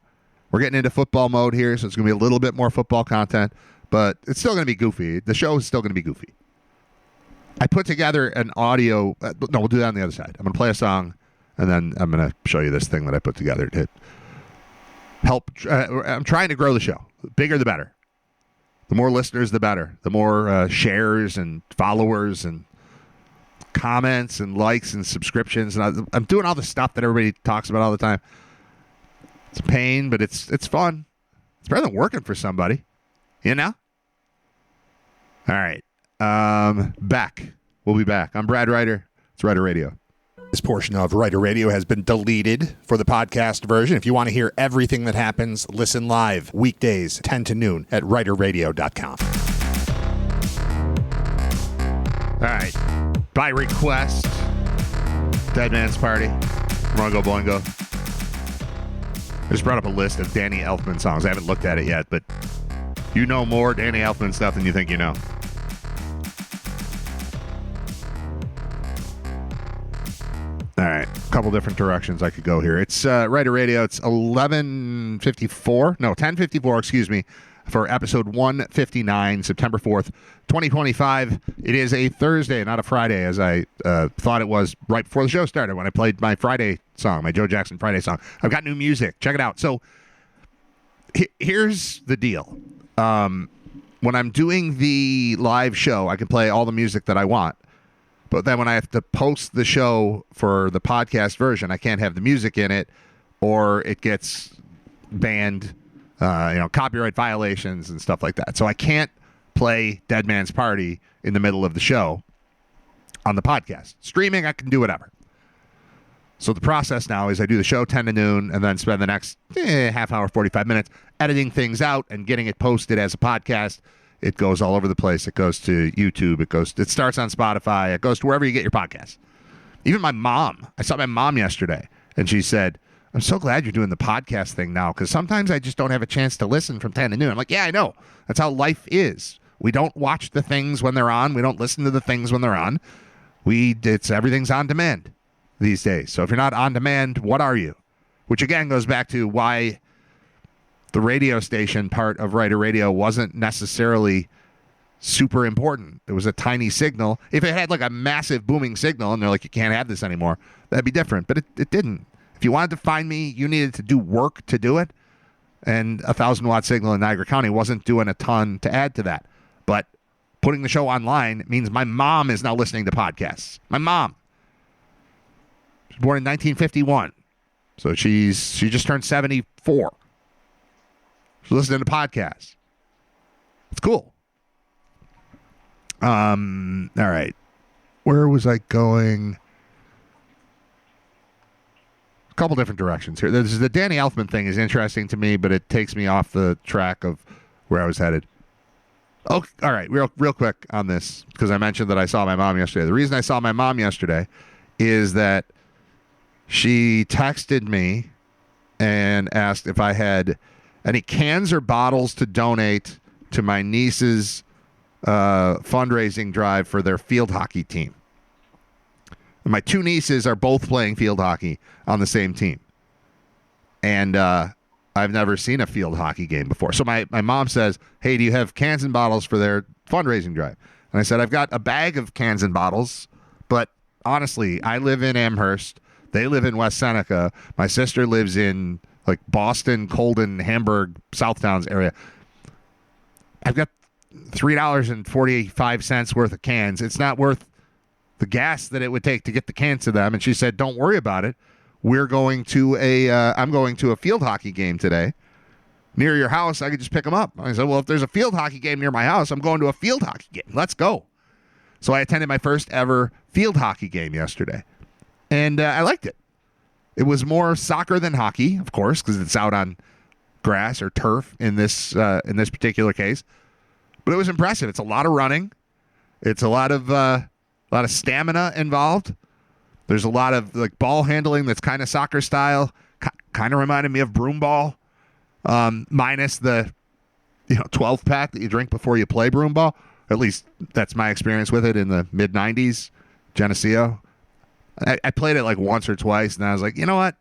Speaker 1: We're getting into football mode here, so it's going to be a little bit more football content, but it's still going to be goofy. The show is still going to be goofy. I put together an audio. No, we'll do that on the other side. I'm going to play a song, and then I'm going to show you this thing that I put together to help. I'm trying to grow the show. The bigger, the better. The more listeners, the better. The more shares and followers and comments and likes and subscriptions. And I'm doing all the stuff that everybody talks about all the time. It's a pain, but it's fun. It's better than working for somebody, All right. Back. We'll be back. I'm Brad Ryder. It's Writer Radio. This portion of Writer Radio has been deleted for the podcast version. If you want to hear everything that happens, listen live weekdays 10 to noon at writerradio.com. All right. By request, Dead Man's Party, Oingo Boingo. I just brought up a list of Danny Elfman songs. I haven't looked at it yet, but you know more Danny Elfman stuff than you think you know. All right, a couple different directions I could go here. It's Writer Radio. It's 10:54, excuse me, for episode 159, September 4th, 2025. It is a Thursday, not a Friday, as I thought it was right before the show started when I played my Friday song, my Joe Jackson Friday song. I've got new music. Check it out. So here's the deal. When I'm doing the live show, I can play all the music that I want. But then when I have to post the show for the podcast version, I can't have the music in it or it gets banned, copyright violations and stuff like that. So I can't play Dead Man's Party in the middle of the show on the podcast. Streaming, I can do whatever. So the process now is I do the show 10 to noon and then spend the next half hour, 45 minutes editing things out and getting it posted as a podcast. It goes all over the place. It goes to YouTube. It starts on Spotify. It goes to wherever you get your podcasts. Even my mom. I saw my mom yesterday, and she said, I'm so glad you're doing the podcast thing now, because sometimes I just don't have a chance to listen from 10 to noon. I'm like, yeah, I know. That's how life is. We don't watch the things when they're on. We don't listen to the things when they're on. Everything's on demand these days. So if you're not on demand, what are you? Which, again, goes back to why the radio station part of Writer Radio wasn't necessarily super important. It was a tiny signal. If it had like a massive booming signal and they're like, you can't have this anymore, that'd be different. But it didn't. If you wanted to find me, you needed to do work to do it. And a 1,000-watt signal in Niagara County wasn't doing a ton to add to that. But putting the show online means my mom is now listening to podcasts. My mom. She was born in 1951. So she just turned 74. She's listening to podcasts. It's cool. All right. Where was I going? A couple different directions here. The Danny Elfman thing is interesting to me, but it takes me off the track of where I was headed. Oh, all right. Real quick on this, because I mentioned that I saw my mom yesterday. The reason I saw my mom yesterday is that she texted me and asked if I had any cans or bottles to donate to my niece's fundraising drive for their field hockey team. And my two nieces are both playing field hockey on the same team. And I've never seen a field hockey game before. So my mom says, hey, do you have cans and bottles for their fundraising drive? And I said, I've got a bag of cans and bottles, but honestly, I live in Amherst. They live in West Seneca. My sister lives in like Boston, Colden, Hamburg, Southtowns area. I've got $3.45 worth of cans. It's not worth the gas that it would take to get the cans to them. And she said, don't worry about it. I'm going to a field hockey game today near your house. I could just pick them up. I said, well, if there's a field hockey game near my house, I'm going to a field hockey game. Let's go. So I attended my first ever field hockey game yesterday, and I liked it. It was more soccer than hockey, of course, because it's out on grass or turf in this particular case. But it was impressive. It's a lot of running. It's a lot of stamina involved. There's a lot of like ball handling that's kind of soccer style. Kind of reminded me of broom ball, minus the 12-pack that you drink before you play broom ball. At least that's my experience with it in the mid-'90s. Geneseo. I played it like once or twice, and I was like, you know what?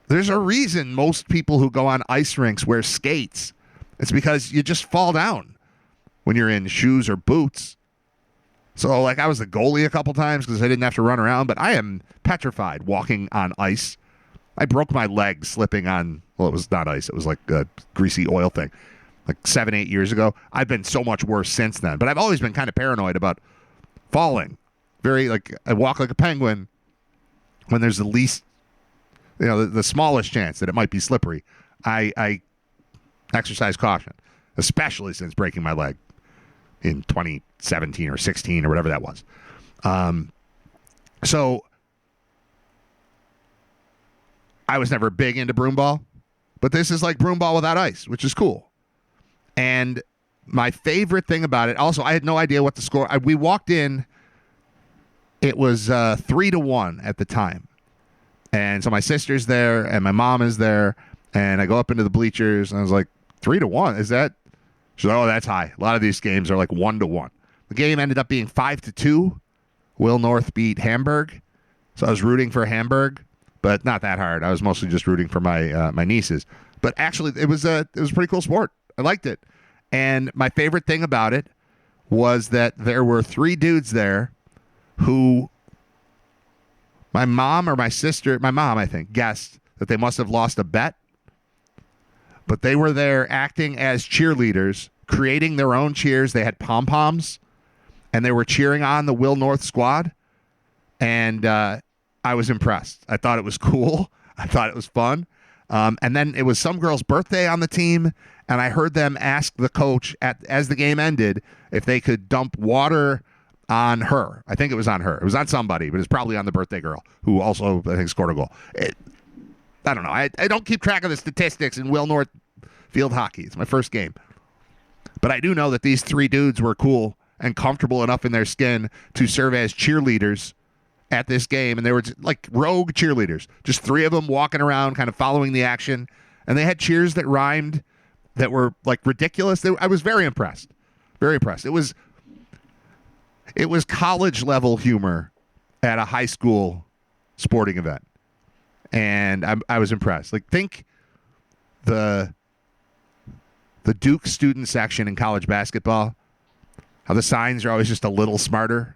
Speaker 1: There's a reason most people who go on ice rinks wear skates. It's because you just fall down when you're in shoes or boots. So, like, I was the goalie a couple times because I didn't have to run around, but I am petrified walking on ice. I broke my leg slipping on, well, it was not ice. It was like a greasy oil thing, like 7-8 years ago. I've been so much worse since then, but I've always been kind of paranoid about falling. I walk like a penguin when there's the least, the smallest chance that it might be slippery. I exercise caution, especially since breaking my leg in 2017 or 16 or whatever that was. So I was never big into broom ball, but this is like broom ball without ice, which is cool. And my favorite thing about it, also, I had no idea what the score. We walked in. It was 3-1 at the time. And so my sister's there and my mom is there. And I go up into the bleachers and I was like, 3-1? Is that? She's like, oh, that's high. A lot of these games are like 1-1. The game ended up being 5-2. Will North beat Hamburg. So I was rooting for Hamburg, but not that hard. I was mostly just rooting for my nieces. But actually, it was a pretty cool sport. I liked it. And my favorite thing about it was that there were 3 dudes there who my mom, I think, guessed that they must have lost a bet. But they were there acting as cheerleaders, creating their own cheers. They had pom-poms, and they were cheering on the Will North squad. And I was impressed. I thought it was cool. I thought it was fun. And then it was some girl's birthday on the team, and I heard them ask the coach as the game ended if they could dump water on her. I think it was on her. It was on somebody, but it's probably on the birthday girl, who also, I think, scored a goal. I don't know. I don't keep track of the statistics in Will North field hockey. It's my first game. But I do know that these 3 dudes were cool and comfortable enough in their skin to serve as cheerleaders at this game. And they were like rogue cheerleaders. Just 3 of them walking around, kind of following the action. And they had cheers that rhymed, that were like ridiculous. I was very impressed. Very impressed. It was college level humor at a high school sporting event. And I was impressed. Like, think the Duke student section in college basketball, how the signs are always just a little smarter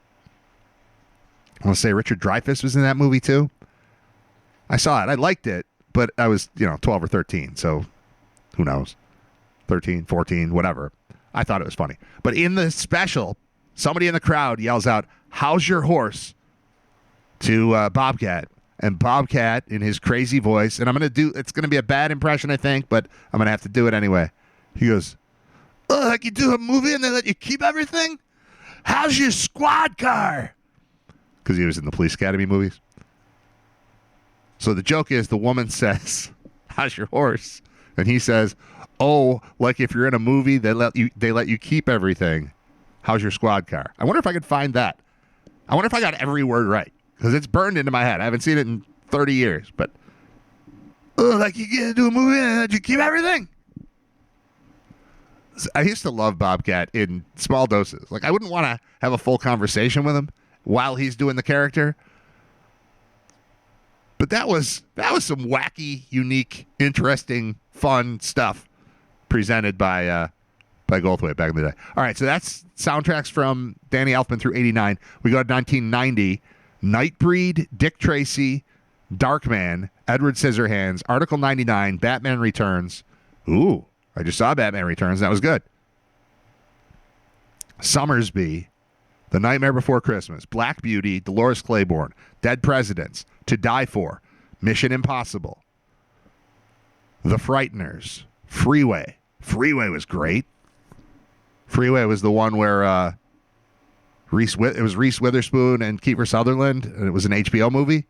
Speaker 1: I want to say Richard Dreyfuss was in that movie too. I saw it. I liked it, but I was, 12 or 13, so who knows? 13, 14, whatever. I thought it was funny. But in the special, somebody in the crowd yells out, "How's your horse?" to Bobcat. And Bobcat, in his crazy voice, and it's going to be a bad impression, I think, but I'm going to have to do it anyway. He goes, "Oh, like you do a movie and they let you keep everything? How's your squad car?" Because he was in the Police Academy movies. So the joke is the woman says, "How's your horse?" And he says, "Oh, like if you're in a movie, they let you keep everything. How's your squad car?" I wonder if I could find that. I wonder if I got every word right, because it's burned into my head. I haven't seen it in 30 years, but like you get to do a movie and let you keep everything. I used to love Bobcat in small doses. Like I wouldn't want to have a full conversation with him while he's doing the character. But that was some wacky, unique, interesting, fun stuff presented by Goldthwait back in the day. All right, so that's soundtracks from Danny Elfman through 89. We go to 1990. Nightbreed, Dick Tracy, Darkman, Edward Scissorhands, Article 99, Batman Returns. Ooh, I just saw Batman Returns. That was good. Summersby, The Nightmare Before Christmas, Black Beauty, Dolores Claiborne, Dead Presidents, To Die For, Mission Impossible, The Frighteners, Freeway. Freeway was great. Freeway was the one where it was Reese Witherspoon and Kiefer Sutherland, and it was an HBO movie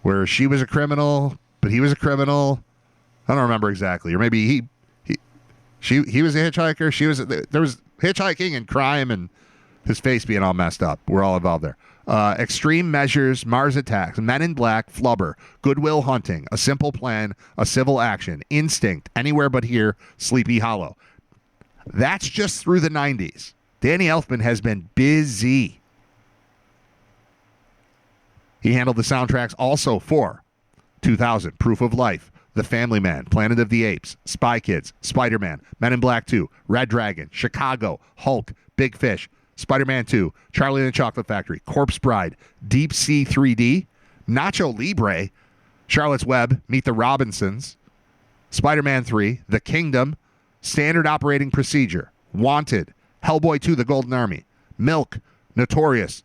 Speaker 1: where she was a criminal, but he was a criminal. I don't remember exactly, or maybe he was a hitchhiker. There was hitchhiking and crime and his face being all messed up. We're all involved there. Extreme Measures, Mars Attacks, Men in Black, Flubber, Goodwill Hunting, A Simple Plan, A Civil Action, Instinct, Anywhere But Here, Sleepy Hollow. That's just through the 90s. Danny Elfman has been busy. He handled the soundtracks also for 2000, Proof of Life, The Family Man, Planet of the Apes, Spy Kids, Spider-Man, Men in Black 2, Red Dragon, Chicago, Hulk, Big Fish, Spider-Man 2, Charlie and the Chocolate Factory, Corpse Bride, Deep Sea 3D, Nacho Libre, Charlotte's Web, Meet the Robinsons, Spider-Man 3, The Kingdom, Standard Operating Procedure, Wanted, Hellboy 2, The Golden Army, Milk, Notorious,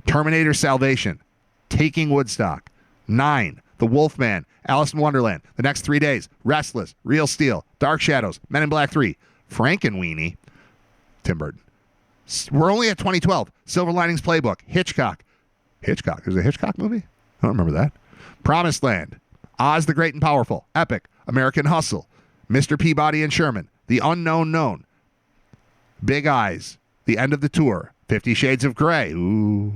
Speaker 1: Terminator Salvation, Taking Woodstock, 9, The Wolfman, Alice in Wonderland, The Next 3 Days, Restless, Real Steel, Dark Shadows, Men in Black 3, Frankenweenie, Tim Burton. We're only at 2012. Silver Linings Playbook, Hitchcock. Hitchcock. Is it a Hitchcock movie? I don't remember that. Promised Land, Oz the Great and Powerful, Epic, American Hustle, Mr. Peabody and Sherman, The Unknown Known, Big Eyes, The End of the Tour, 50 Shades of Grey. Ooh.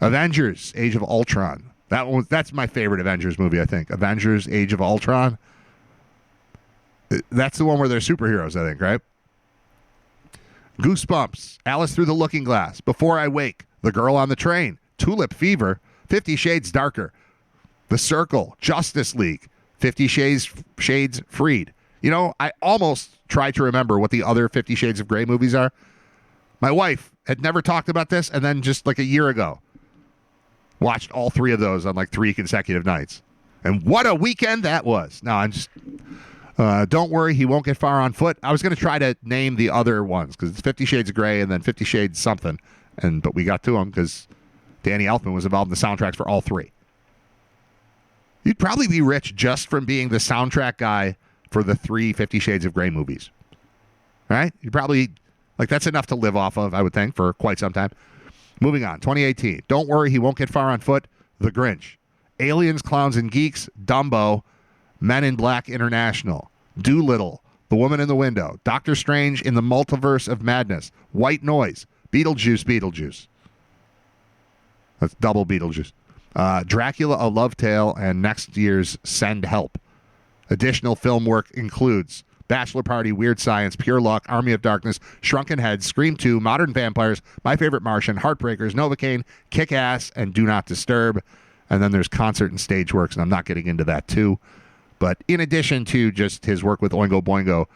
Speaker 1: Avengers, Age of Ultron. That's my favorite Avengers movie, I think. Avengers, Age of Ultron. That's the one where they're superheroes, I think, right? Goosebumps, Alice Through the Looking Glass, Before I Wake, The Girl on the Train, Tulip Fever, 50 Shades Darker, The Circle, Justice League, 50 Shades Freed. I almost tried to remember what the other 50 Shades of Grey movies are. My wife had never talked about this, and then just like a year ago, watched all 3 of those on like 3 consecutive nights. And what a weekend that was. No, I'm just... Don't worry, he won't get far on foot. I was going to try to name the other ones because it's 50 Shades of Grey and then 50 Shades something. But we got to them because Danny Elfman was involved in the soundtracks for all 3. You'd probably be rich just from being the soundtrack guy for the 3 50 Shades of Grey movies. Right? You'd probably, that's enough to live off of, I would think, for quite some time. Moving on, 2018. Don't worry, he won't get far on foot. The Grinch. Aliens, Clowns, and Geeks. Dumbo. Men in Black International, Doolittle, The Woman in the Window, Doctor Strange in the Multiverse of Madness, White Noise, Beetlejuice. That's double Beetlejuice. Dracula, A Love Tale, and next year's Send Help. Additional film work includes Bachelor Party, Weird Science, Pure Luck, Army of Darkness, Shrunken Heads, Scream 2, Modern Vampires, My Favorite Martian, Heartbreakers, Novocaine, Kick-Ass, and Do Not Disturb. And then there's concert and stage works, and I'm not getting into that too. But in addition to just his work with Oingo Boingo,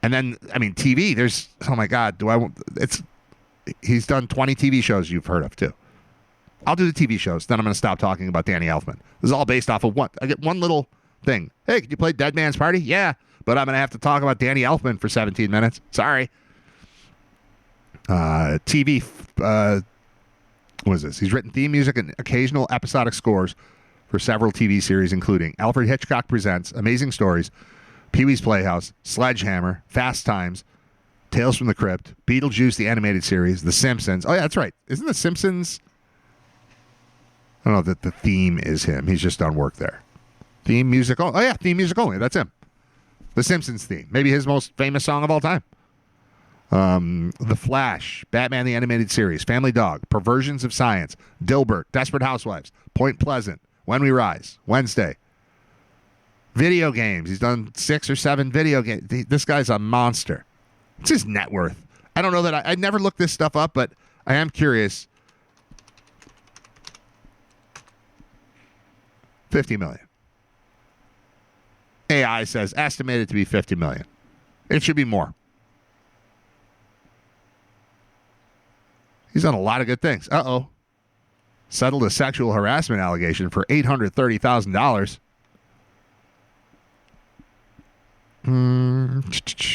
Speaker 1: and then, TV, there's, oh my God, He's done 20 TV shows you've heard of, too. I'll do the TV shows. Then I'm going to stop talking about Danny Elfman. This is all based off of what? I get one little thing. Hey, could you play Dead Man's Party? Yeah. But I'm going to have to talk about Danny Elfman for 17 minutes. Sorry. TV. What is this? He's written theme music and occasional episodic scores for several TV series, including Alfred Hitchcock Presents, Amazing Stories, Pee-wee's Playhouse, Sledgehammer, Fast Times, Tales from the Crypt, Beetlejuice, the animated series, The Simpsons. Oh, yeah, that's right. Isn't The Simpsons... I don't know that the theme is him. He's just done work there. Theme music. Oh, yeah, theme music only. That's him. The Simpsons theme. Maybe his most famous song of all time. The Flash, Batman the Animated Series, Family Dog, Perversions of Science, Dilbert, Desperate Housewives, Point Pleasant, When We Rise, Wednesday. Video games. He's done 6 or 7 video games. This guy's a monster. It's his net worth. I don't know that I never looked this stuff up, but I am curious. 50 million. AI says estimated to be 50 million. It should be more. He's done a lot of good things. Uh-oh. Settled a sexual harassment allegation for $830,000.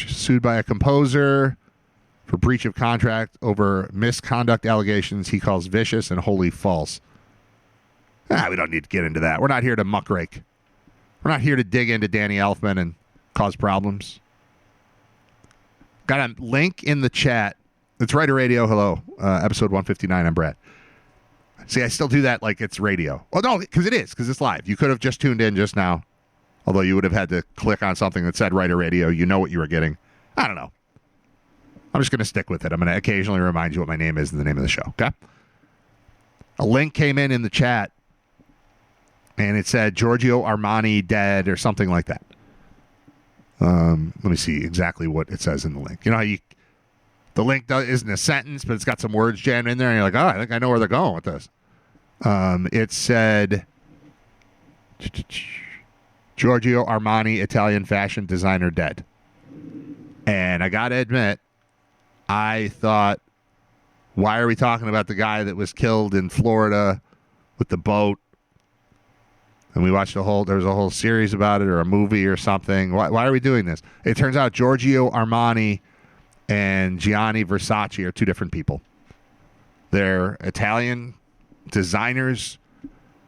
Speaker 1: Sued by a composer for breach of contract over misconduct allegations he calls vicious and wholly false. We don't need to get into that. We're not here to muckrake. We're not here to dig into Danny Elfman and cause problems. Got a link in the chat. It's Writer Radio. Hello. Episode 159. I'm Brad. See, I still do that like it's radio. Oh, no, because it is, because it's live. You could have just tuned in just now, although you would have had to click on something that said Writer Radio. You know what you were getting. I don't know. I'm just going to stick with it. I'm going to occasionally remind you what my name is and the name of the show. Okay? A link came in the chat. And it said Giorgio Armani dead or something like that. Let me see exactly what it says in the link. You know how the link isn't a sentence, but it's got some words jammed in there, and you're like, oh, I think I know where they're going with this. It said Giorgio Armani, Italian fashion designer, dead. And I got to admit, I thought, why are we talking about the guy that was killed in Florida with the boat? And we watched there was a whole series about it or a movie or something. Why are we doing this? It turns out Giorgio Armani and Gianni Versace are 2 different people. They're Italian designers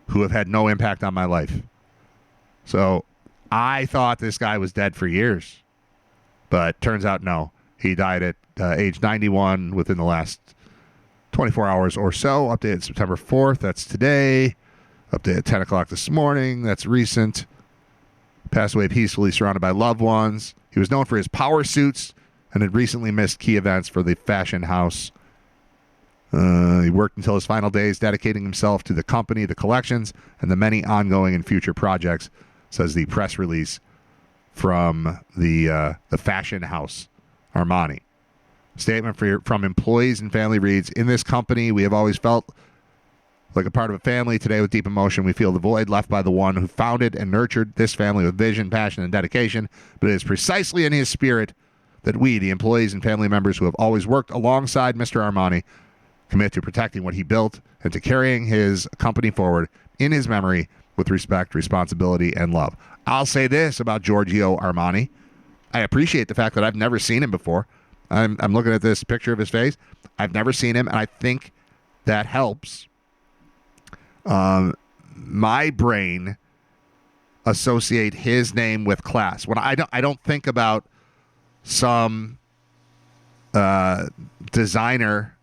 Speaker 1: who have had no impact on my life. So I thought this guy was dead for years. But turns out no. He died at age 91 within the last 24 hours or so. Updated September 4th. That's today. Update at 10 o'clock this morning. That's recent. Passed away peacefully, surrounded by loved ones. He was known for his power suits and had recently missed key events for the fashion house. He worked until his final days, dedicating himself to the company, the collections, and the many ongoing and future projects, says the press release from the fashion house, Armani. Statement from employees and family reads, in this company, we have always felt like a part of a family. Today, with deep emotion, we feel the void left by the one who founded and nurtured this family with vision, passion, and dedication. But it is precisely in his spirit that we, the employees and family members who have always worked alongside Mr. Armani, commit to protecting what he built and to carrying his company forward in his memory with respect, responsibility, and love. I'll say this about Giorgio Armani. I appreciate the fact that I've never seen him before. I'm looking at this picture of his face. I've never seen him, and I think that helps my brain associate his name with class. When I don't think about some designer,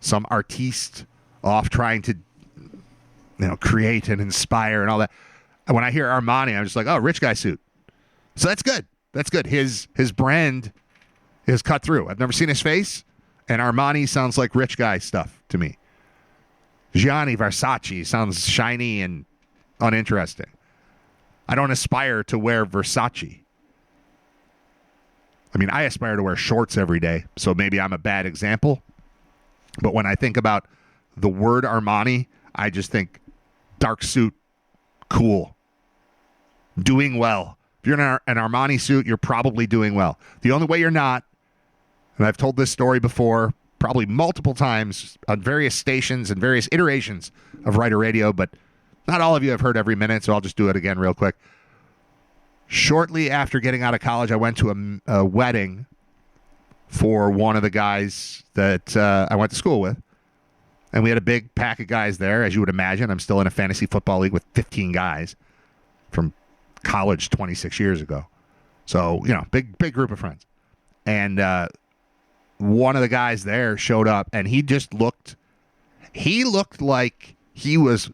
Speaker 1: some artiste off trying to create and inspire and all that. When I hear Armani, I'm just like, oh, rich guy suit. So that's good. That's good. His brand is cut through. I've never seen his face, and Armani sounds like rich guy stuff to me. Gianni Versace sounds shiny and uninteresting. I don't aspire to wear Versace. I mean, I aspire to wear shorts every day, so maybe I'm a bad example. But when I think about the word Armani, I just think dark suit, cool, doing well. If you're in an Armani suit, you're probably doing well. The only way you're not, and I've told this story before, probably multiple times on various stations and various iterations of Writer Radio, but not all of you have heard every minute, so I'll just do it again real quick. Shortly after getting out of college, I went to a wedding for one of the guys that I went to school with. And we had a big pack of guys there, as you would imagine. I'm still in a fantasy football league with 15 guys from college 26 years ago. So, big group of friends. And one of the guys there showed up, and he looked like he was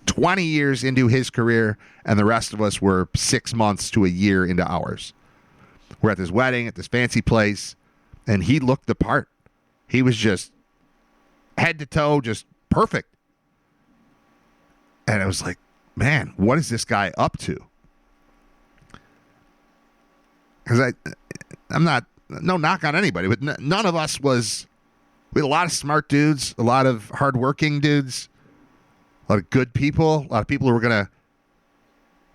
Speaker 1: 20 years into his career, and the rest of us were 6 months to a year into ours. We're at this wedding, at this fancy place, and he looked the part. He was just head to toe, just perfect. And I was like, man, what is this guy up to? Because I'm not, no knock on anybody, but none of us was, we had a lot of smart dudes, a lot of hardworking dudes, a lot of good people, a lot of people who were going to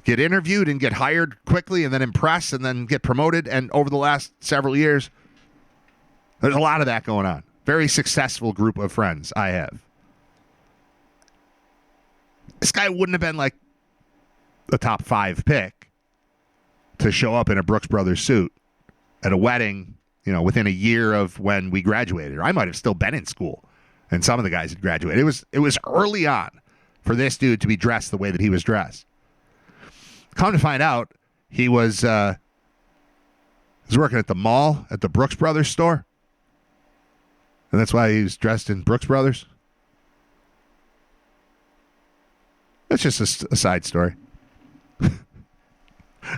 Speaker 1: get interviewed and get hired quickly and then impress and then get promoted. And over the last several years, there's a lot of that going on. Very successful group of friends I have. This guy wouldn't have been like the top 5 pick to show up in a Brooks Brothers suit at a wedding, within a year of when we graduated. Or I might have still been in school, and some of the guys had graduated. It was early on for this dude to be dressed the way that he was dressed. Come to find out, he was working at the mall at the Brooks Brothers store. And that's why he was dressed in Brooks Brothers. That's just a side story.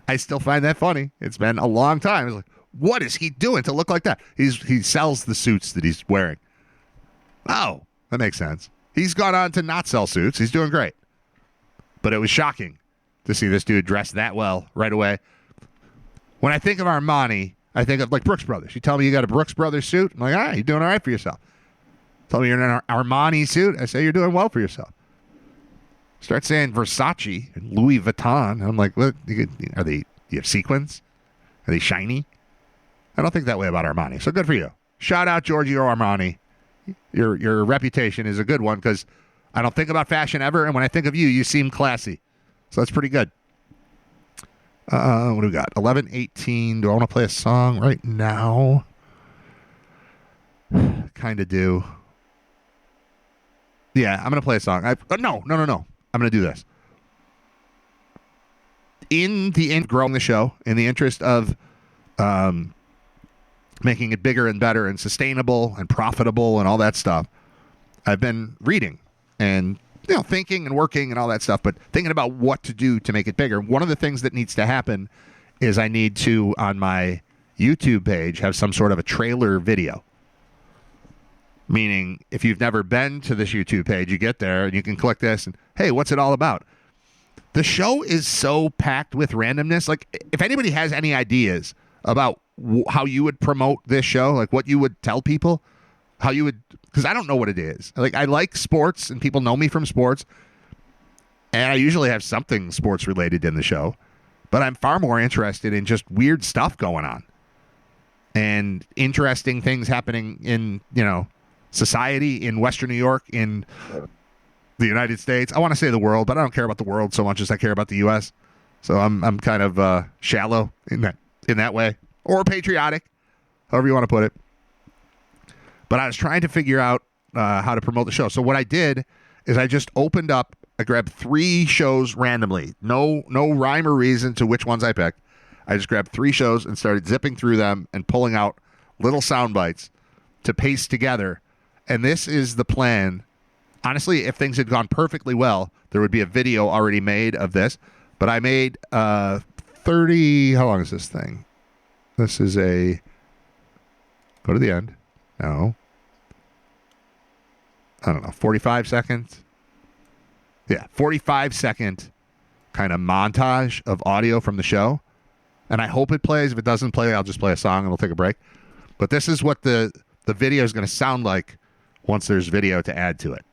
Speaker 1: I still find that funny. It's been a long time. It's like, what is he doing to look like that? He sells the suits that he's wearing. Oh, that makes sense. He's gone on to not sell suits. He's doing great. But it was shocking to see this dude dressed that well right away. When I think of Armani, I think of like Brooks Brothers. You tell me you got a Brooks Brothers suit, I'm like, you're doing all right for yourself. Tell me you're in an Armani suit, I say you're doing well for yourself. Start saying Versace and Louis Vuitton, I'm like, what? Do you have sequins? Are they shiny? I don't think that way about Armani, so good for you. Shout out Giorgio Armani. Your reputation is a good one because I don't think about fashion ever, and when I think of you, you seem classy. So that's pretty good. What do we got? 11:18. Do I want to play a song right now? Kind of do. Yeah, I'm going to play a song. No. I'm going to do this. In the end, growing the show, in the interest of making it bigger and better and sustainable and profitable and all that stuff, I've been reading and thinking and working and all that stuff, but thinking about what to do to make it bigger. One of the things that needs to happen is I need to, on my YouTube page, have some sort of a trailer video. Meaning, if you've never been to this YouTube page, you get there and you can click this and, hey, what's it all about? The show is so packed with randomness. Like, if anybody has any ideas about how you would promote this show, like what you would tell people, how you would, because I don't know what it is. Like, I like sports and people know me from sports, and I usually have something sports related in the show, but I'm far more interested in just weird stuff going on and interesting things happening in, society, in Western New York, in the United States. I want to say the world, but I don't care about the world so much as I care about the U.S. So I'm kind of shallow in that way, or patriotic, however you want to put it. But I was trying to figure out how to promote the show. So what I did is I just opened up, I grabbed 3 shows randomly. No rhyme or reason to which ones I picked. I just grabbed 3 shows and started zipping through them and pulling out little sound bites to paste together. And this is the plan. Honestly, if things had gone perfectly well, there would be a video already made of this. But I made 30, how long is this thing? This is go to the end. No. I don't know, 45 seconds? Yeah, 45-second kind of montage of audio from the show. And I hope it plays. If it doesn't play, I'll just play a song and we'll take a break. But this is what the video is going to sound like once there's video to add to it.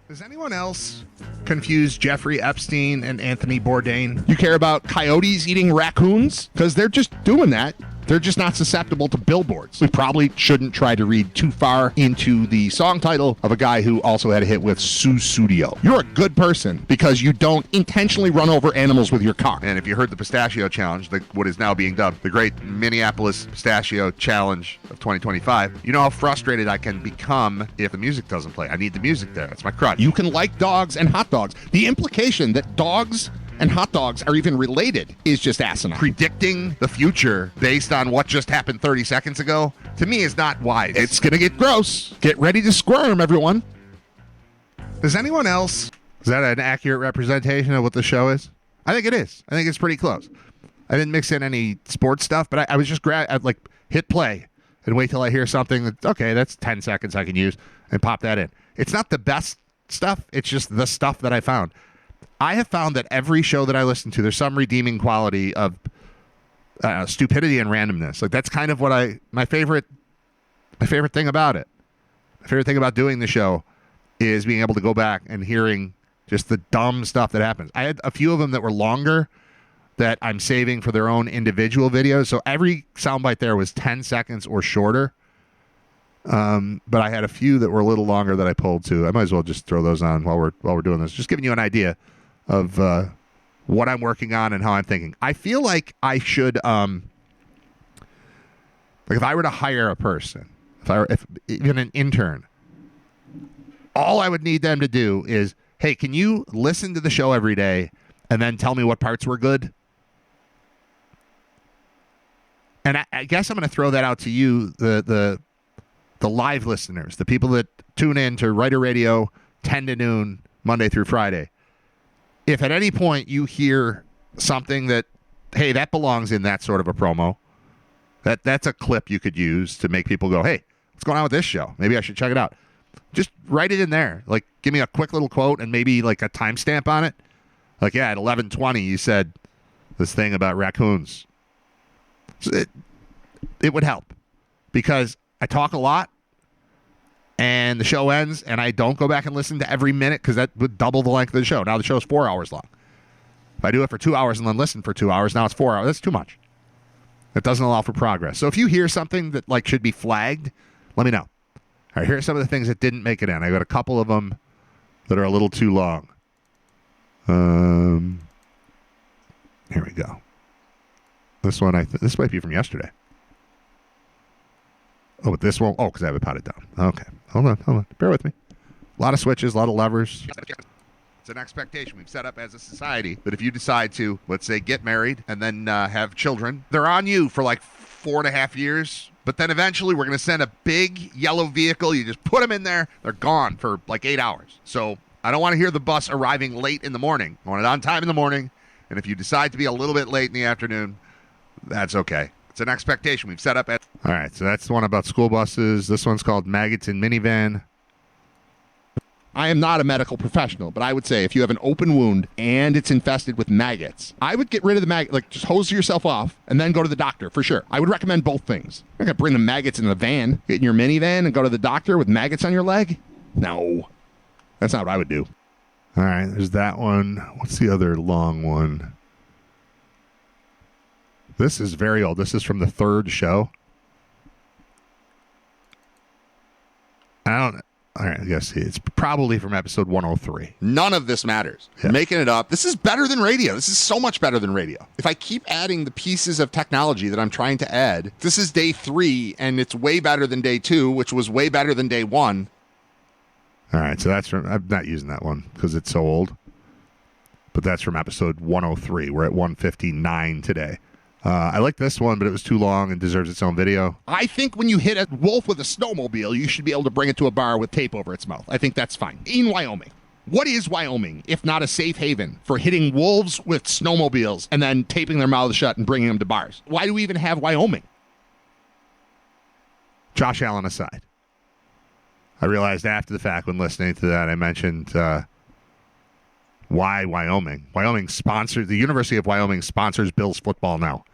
Speaker 1: Does anyone else confuse Jeffrey Epstein and Anthony Bourdain? You care about coyotes eating raccoons? Because they're just doing that
Speaker 4: They're just not susceptible to billboards. We probably shouldn't try to read too far into the song title of a guy who also had a hit with Susudio. You're a good person because you don't intentionally run over animals with your car.
Speaker 1: And if you heard the Pistachio Challenge, what is now being dubbed the Great Minneapolis Pistachio Challenge of 2025, you know how frustrated I can become if the music doesn't play. I need the music there. That's my crutch.
Speaker 4: You can like dogs and hot dogs. The implication that dogs and hot dogs are even related is just asinine.
Speaker 1: Predicting the future based on what just happened 30 seconds ago, to me, is not wise.
Speaker 4: It's going to get gross. Get ready to squirm, everyone.
Speaker 1: Does anyone else, is that an accurate representation of what the show is? I think it is. I think it's pretty close. I didn't mix in any sports stuff, but I was just I'd like hit play and wait till I hear something that, okay, that's 10 seconds I can use and pop that in. It's not the best stuff. It's just the stuff that I found. I have found that every show that I listen to, there's some redeeming quality of stupidity and randomness. Like that's kind of what my favorite thing about it. My favorite thing about doing the show is being able to go back and hearing just the dumb stuff that happens. I had a few of them that were longer that I'm saving for their own individual videos. So every soundbite there was 10 seconds or shorter. But I had a few that were a little longer that I pulled too. I might as well just throw those on while we're doing this. Just giving you an idea of what I'm working on and how I'm thinking. I feel like I should, like if I were to hire a person, if even an intern, all I would need them to do is, hey, can you listen to the show every day and then tell me what parts were good? And I guess I'm going to throw that out to you, the live listeners, the people that tune in to Writer Radio 10 to noon, Monday through Friday. If at any point you hear something that, hey, that belongs in that sort of a promo, that's a clip you could use to make people go, hey, what's going on with this show? Maybe I should check it out. Just write it in there. Like, give me a quick little quote and maybe like a timestamp on it. Like, yeah, at 11:20 you said this thing about raccoons. So it would help because I talk a lot and the show ends and I don't go back and listen to every minute because that would double the length of the show. Now the show is 4 hours long. If I do it for 2 hours and then listen for 2 hours, now it's 4 hours. That's too much. It doesn't allow for progress. So if you hear something that like should be flagged, let me know. All right, here are some of the things that didn't make it in. I got a couple of them that are a little too long. Here we go. This one, this might be from yesterday. Oh, but this one, because I have it potted down. Okay, hold on. Bear with me. A lot of switches, a lot of levers. It's an expectation we've set up as a society that if you decide to, let's say, get married and then have children, they're on you for like 4.5 years. But then eventually we're going to send a big yellow vehicle. You just put them in there. They're gone for like 8 hours. So I don't want to hear the bus arriving late in the morning. I want it on time in the morning. And if you decide to be a little bit late in the afternoon, that's okay. It's an expectation we've set up. All right, so that's the one about school buses. This one's called Maggots in Minivan.
Speaker 4: I am not a medical professional, but I would say if you have an open wound and it's infested with maggots, I would get rid of the maggot, like just hose yourself off and then go to the doctor for sure. I would recommend both things. You're not going to bring the maggots in the van, get in your minivan and go to the doctor with maggots on your leg? No, that's not what I would do.
Speaker 1: All right, there's that one. What's the other long one? This is very old. This is from the third show. All right, I guess it's probably from episode 103.
Speaker 4: None of this matters. Yeah. Making it up. This is better than radio. This is so much better than radio. If I keep adding the pieces of technology that I'm trying to add, this is day 3, and it's way better than day 2, which was way better than day 1.
Speaker 1: All right, so that's from, I'm not using that one because it's so old. But that's from episode 103. We're at 159 today. I like this one, but it was too long and deserves its own video. I think when you hit a wolf with a snowmobile, you should be able to bring it to a bar with tape over its mouth. I think that's fine. In Wyoming. What is Wyoming, if not a safe haven for hitting wolves with snowmobiles and then taping their mouths shut and bringing them to bars? Why do we even have Wyoming? Josh Allen aside. I realized after the fact when listening to that, I mentioned why Wyoming. The University of Wyoming sponsors Bills football now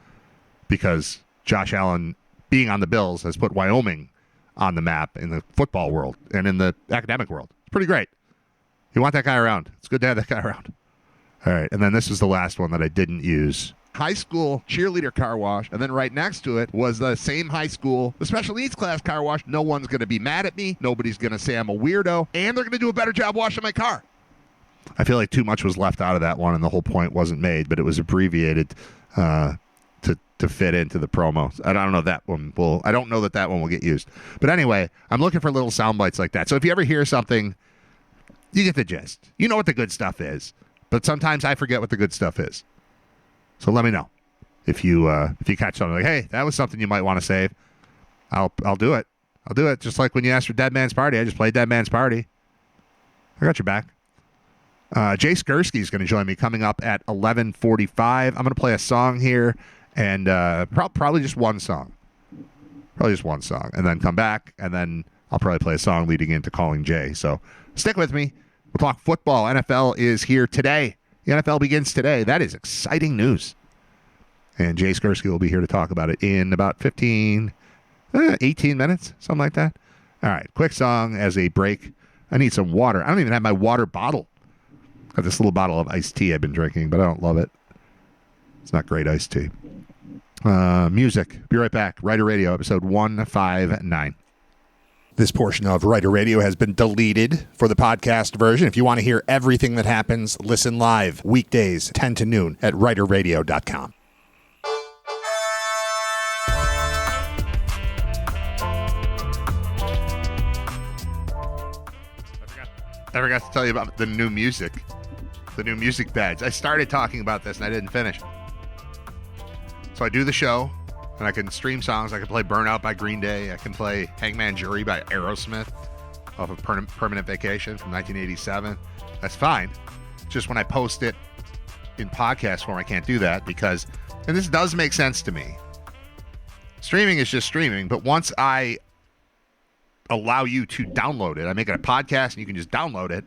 Speaker 1: because Josh Allen being on the Bills has put Wyoming on the map in the football world and in the academic world. It's pretty great. You want that guy around. It's good to have that guy around. All right, and then this is the last one that I didn't use.
Speaker 4: high school cheerleader car wash, and then right next to it was the same high school, the special needs class car wash. No one's going to be mad at me. Nobody's going to say I'm a weirdo, and they're going to do a better job washing my car.
Speaker 1: I feel like too much was left out of that one, and the whole point wasn't made, but it was abbreviated to fit into the promo. I don't know that one will. I don't know that one will get used. But anyway, I'm looking for little sound bites like that. So if you ever hear something, you get the gist. You know what the good stuff is, but sometimes I forget what the good stuff is. So let me know if you catch something like, hey, that was something you might want to save. I'll do it. I'll do it. Just like when you asked for Dead Man's Party, I just played Dead Man's Party. I got your back. Jay Skurski is going to join me coming up at 11:45. I'm going to play a song here, and probably just one song. Probably just one song, and then come back, and then I'll probably play a song leading into calling Jay. So stick with me. We'll talk football. NFL is here today. The NFL begins today. That is exciting news. And Jay Skurski will be here to talk about it in about 18 minutes, something like that. All right, quick song as a break. I need some water. I don't even have my water bottle. Got this little bottle of iced tea I've been drinking, but I don't love it. It's not great iced tea. Music. Be right back. Writer Radio, episode 159. This portion of Writer Radio has been deleted for the podcast version. If you want to hear everything that happens, listen live weekdays 10 to noon at writerradio.com. I forgot to tell you about the new music badge. I started talking about this and I didn't finish. So I do the show, and I can stream songs. I can play Burnout by Green Day. I can play Hangman Jury by Aerosmith off of Permanent Vacation from 1987. That's fine. Just when I post it in podcast form, I can't do that because, and this does make sense to me, streaming is just streaming, but once I allow you to download it, I make it a podcast and you can just download it,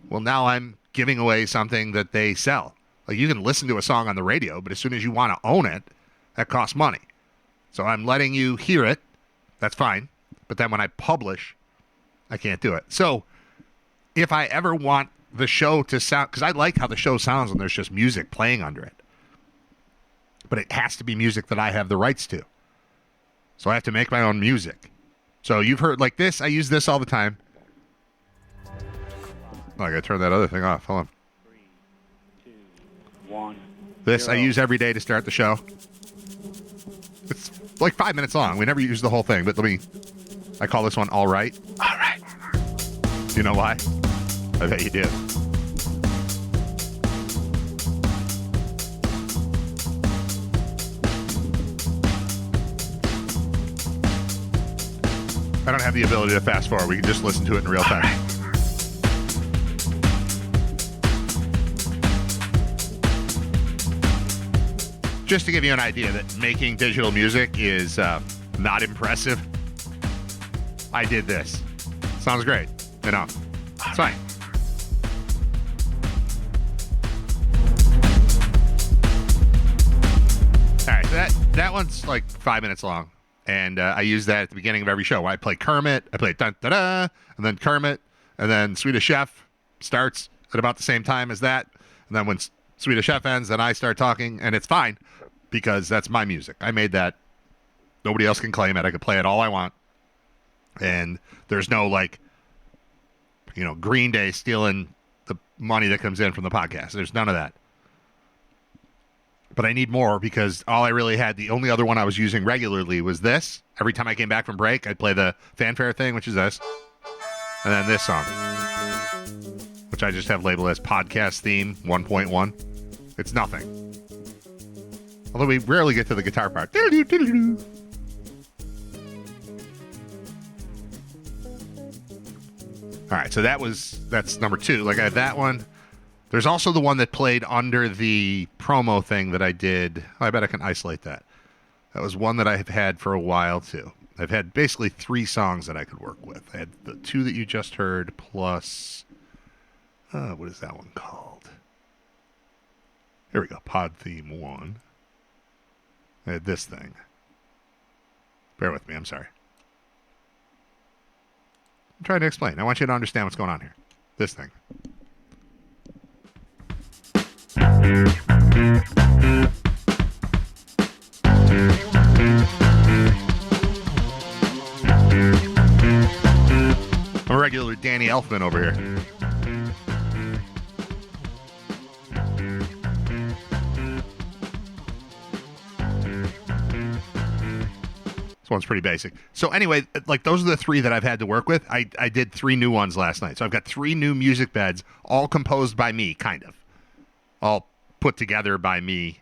Speaker 1: well, now I'm giving away something that they sell. Like, you can listen to a song on the radio, but as soon as you want to own it, that costs money. So I'm letting you hear it. That's fine. But then when I publish, I can't do it. So if I ever want the show to sound, because I like how the show sounds when there's just music playing under it, but it has to be music that I have the rights to. So I have to make my own music. So you've heard like this. I use this all the time. Oh, I got to turn that other thing off. Hold on.
Speaker 5: 3, 2, 1.
Speaker 1: This
Speaker 5: 0.
Speaker 1: I use every day to start the show. It's like 5 minutes long. We never use the whole thing, but I call this one All Right. All right. Do you know why? I bet you do. I don't have the ability to fast forward. We can just listen to it in real time. Right. Just to give you an idea that making digital music is not impressive, I did this. Sounds great. You know, it's fine. All right, that one's like 5 minutes long. And I use that at the beginning of every show. I play Kermit, I play dun-da-da, and then Kermit, and then Swedish Chef starts at about the same time as that. And then when Swedish Chef ends, then I start talking, and it's fine because that's my music. I made that. Nobody else can claim it. I can play it all I want. And there's no, Green Day stealing the money that comes in from the podcast. There's none of that. But I need more because all I really had, the only other one I was using regularly was this. Every time I came back from break, I'd play the fanfare thing, which is this. And then this song, which I just have labeled as Podcast Theme 1.1. It's nothing. Although we rarely get to the guitar part. All right, so that's number 2. Like, I had that one. There's also the one that played under the promo thing that I did. Oh, I bet I can isolate that. That was one that I have had for a while, too. I've had basically 3 songs that I could work with. I had the 2 that you just heard, plus... what is that one called? Here we go. Pod Theme 1. I had this thing. Bear with me. I'm sorry. I'm trying to explain. I want you to understand what's going on here. This thing. regular Danny Elfman over here. This one's pretty basic. So anyway, like those are the three that I've had to work with. I did 3 new ones last night. So I've got 3 new music beds, all composed by me, kind of. All put together by me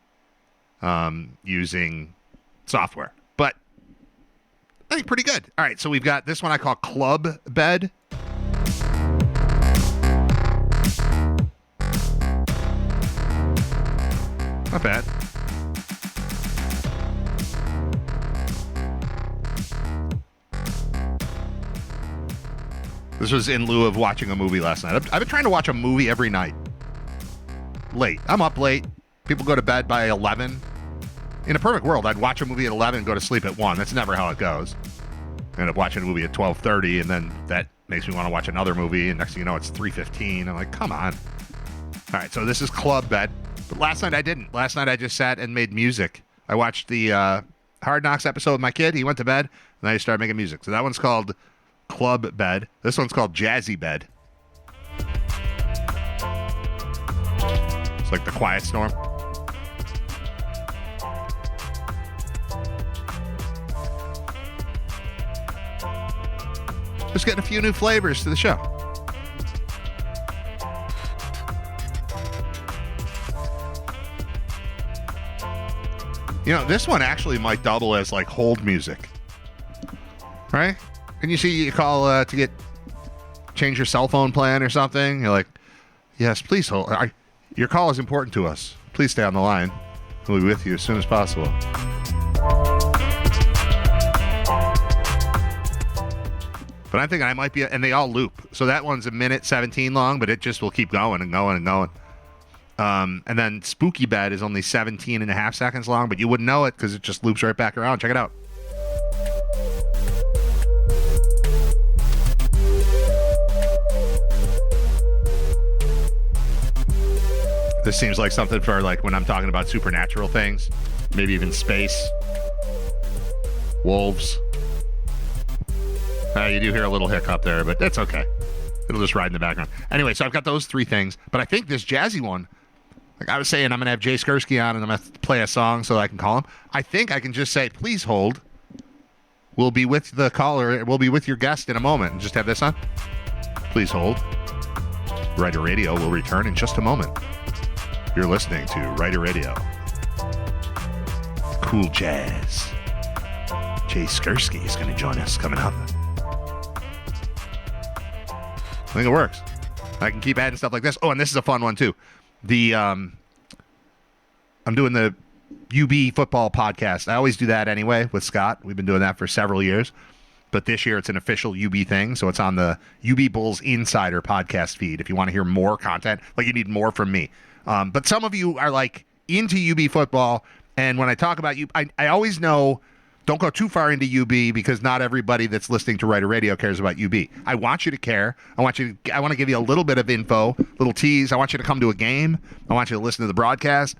Speaker 1: using software. But I think pretty good. All right, so we've got this one I call Club Bed. Not bad. This was in lieu of watching a movie last night. I've been trying to watch a movie every night. Late. I'm up late. People go to bed by 11. In a perfect world, I'd watch a movie at 11 and go to sleep at 1. That's never how it goes. I end up watching a movie at 12:30, and then that makes me want to watch another movie, and next thing you know, it's 3:15. I'm like, come on. All right, so this is Club Bed. But last night I didn't. Last night I just sat and made music. I watched the Hard Knocks episode with my kid. He went to bed, and I just started making music. So that one's called Club Bed. This one's called Jazzy Bed. It's like the Quiet Storm. Just getting a few new flavors to the show. You know, this one actually might double as like hold music. Right? And you see, you call to change your cell phone plan or something. You're like, yes, please hold. Your call is important to us. Please stay on the line. We'll be with you as soon as possible. But I'm thinking I might be, and they all loop. So that one's 1:17 long, but it just will keep going and going and going. And then Spooky Bed is only 17 and a half seconds long, but you wouldn't know it because it just loops right back around. Check it out. This seems like something for like when I'm talking about supernatural things, maybe even space, wolves. You do hear a little hiccup there, but that's okay. It'll just ride in the background. Anyway, so I've got those 3 things, but I think this jazzy one, like I was saying, I'm going to have Jay Skurski on and I'm going to play a song so that I can call him. I think I can just say, please hold. We'll be with the caller. We'll be with your guest in a moment. And just have this on. Please hold. Writer Radio will return in just a moment. You're listening to Writer Radio. Cool jazz. Jay Skurski is going to join us coming up. I think it works. I can keep adding stuff like this. Oh, and this is a fun one too. I'm doing the UB football podcast. I always do that anyway with Scott. We've been doing that for several years. But this year it's an official UB thing. So it's on the UB Bulls Insider podcast feed. If you want to hear more content, like you need more from me. But some of you are like into UB football. And when I talk about you, I always know, don't go too far into UB because not everybody that's listening to Writer Radio cares about UB. I want you to care. I want to give you a little bit of info, little tease. I want you to come to a game. I want you to listen to the broadcast.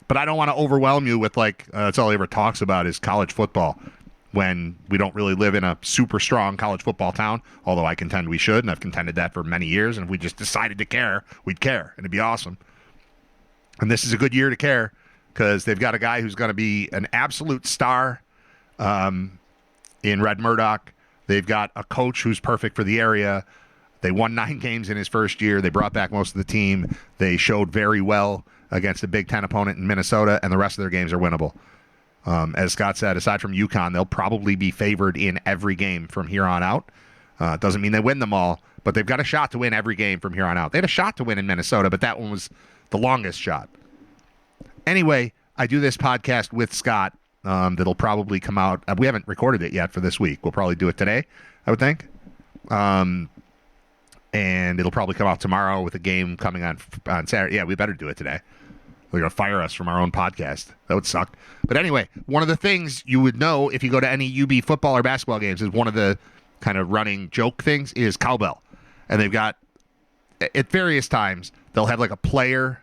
Speaker 1: But I don't want to overwhelm you with like, that's all he ever talks about is college football when we don't really live in a super strong college football town, although I contend we should, and I've contended that for many years. And if we just decided to care, we'd care, and it'd be awesome. And this is a good year to care because they've got a guy who's going to be an absolute star in Red Murdoch. They've got a coach who's perfect for the area. They won 9 games in his first year. They brought back most of the team. They showed very well against a Big Ten opponent in Minnesota, and the rest of their games are winnable. As Scott said, aside from UConn, they'll probably be favored in every game from here on out. Doesn't mean they win them all, but they've got a shot to win every game from here on out. They had a shot to win in Minnesota, but that one was the longest shot. Anyway, I do this podcast with Scott that'll probably come out. We haven't recorded it yet for this week. We'll probably do it today, I would think. And it'll probably come out tomorrow with a game coming on Saturday. Yeah, we better do it today. They're going to fire us from our own podcast. That would suck. But anyway, one of the things you would know if you go to any UB football or basketball games is one of the kind of running joke things is cowbell. And they've got, at various times, they'll have like a player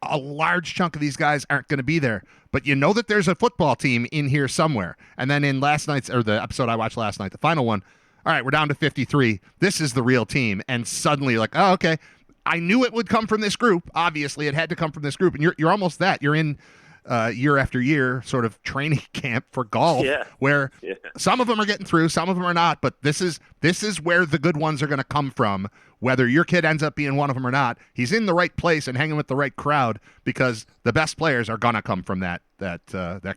Speaker 1: a large chunk of these guys aren't going to be there, but you know that there's a football team in here somewhere. And then in the episode I watched last night, the final one, all right, we're down to 53. This is the real team. And suddenly you're like, oh, okay. I knew it would come from this group. Obviously, it had to come from this group. And you're almost that. You're in year after year sort of training camp for golf, where some of them are getting through, some of them are not. But this is where the good ones are going to come from. Whether your kid ends up being one of them or not, he's in the right place and hanging with the right crowd, because the best players are going to come from that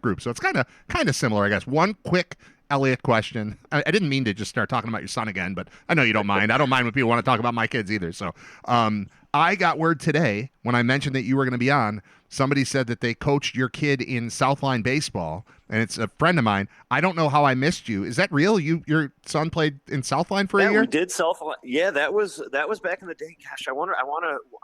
Speaker 1: group. So it's kind of similar, I guess. One quick Elliot question. I didn't mean to just start talking about your son again, but I know you don't mind. I don't mind when people want to talk about my kids either. So I got word today when I mentioned that you were going to be on. Somebody said that they coached your kid in Southline baseball, and it's a friend of mine. I don't know how I missed you. Is that real? Your son played in Southline for a year?
Speaker 6: We did Southline. Yeah, that was back in the day. Gosh, I'm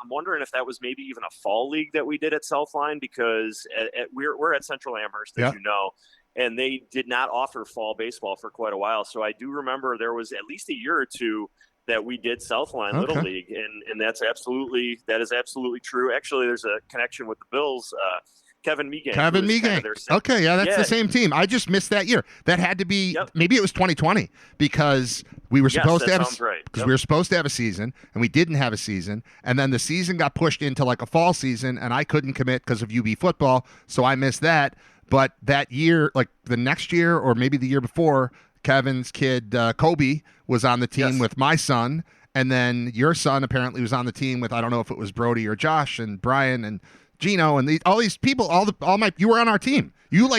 Speaker 6: wondering if that was maybe even a fall league that we did at Southline, because we're at Central Amherst, as you know. And they did not offer fall baseball for quite a while. So I do remember there was at least a year or two that we did Southline Little League, and that is absolutely true. Actually, there's a connection with the Bills. Kevin Meegan.
Speaker 1: Okay, yeah, that's the same team. I just missed that year. That had to be maybe it was 2020, because we were supposed to have we were supposed to have a season, and we didn't have a season, and then the season got pushed into like a fall season, and I couldn't commit because of UB football, so I missed that. But that year, like the next year or maybe the year before, Kevin's kid, Kobe, was on the team with my son. And then your son apparently was on the team with, I don't know if it was Brody or Josh and Brian and Gino and all these people, you were on our team. You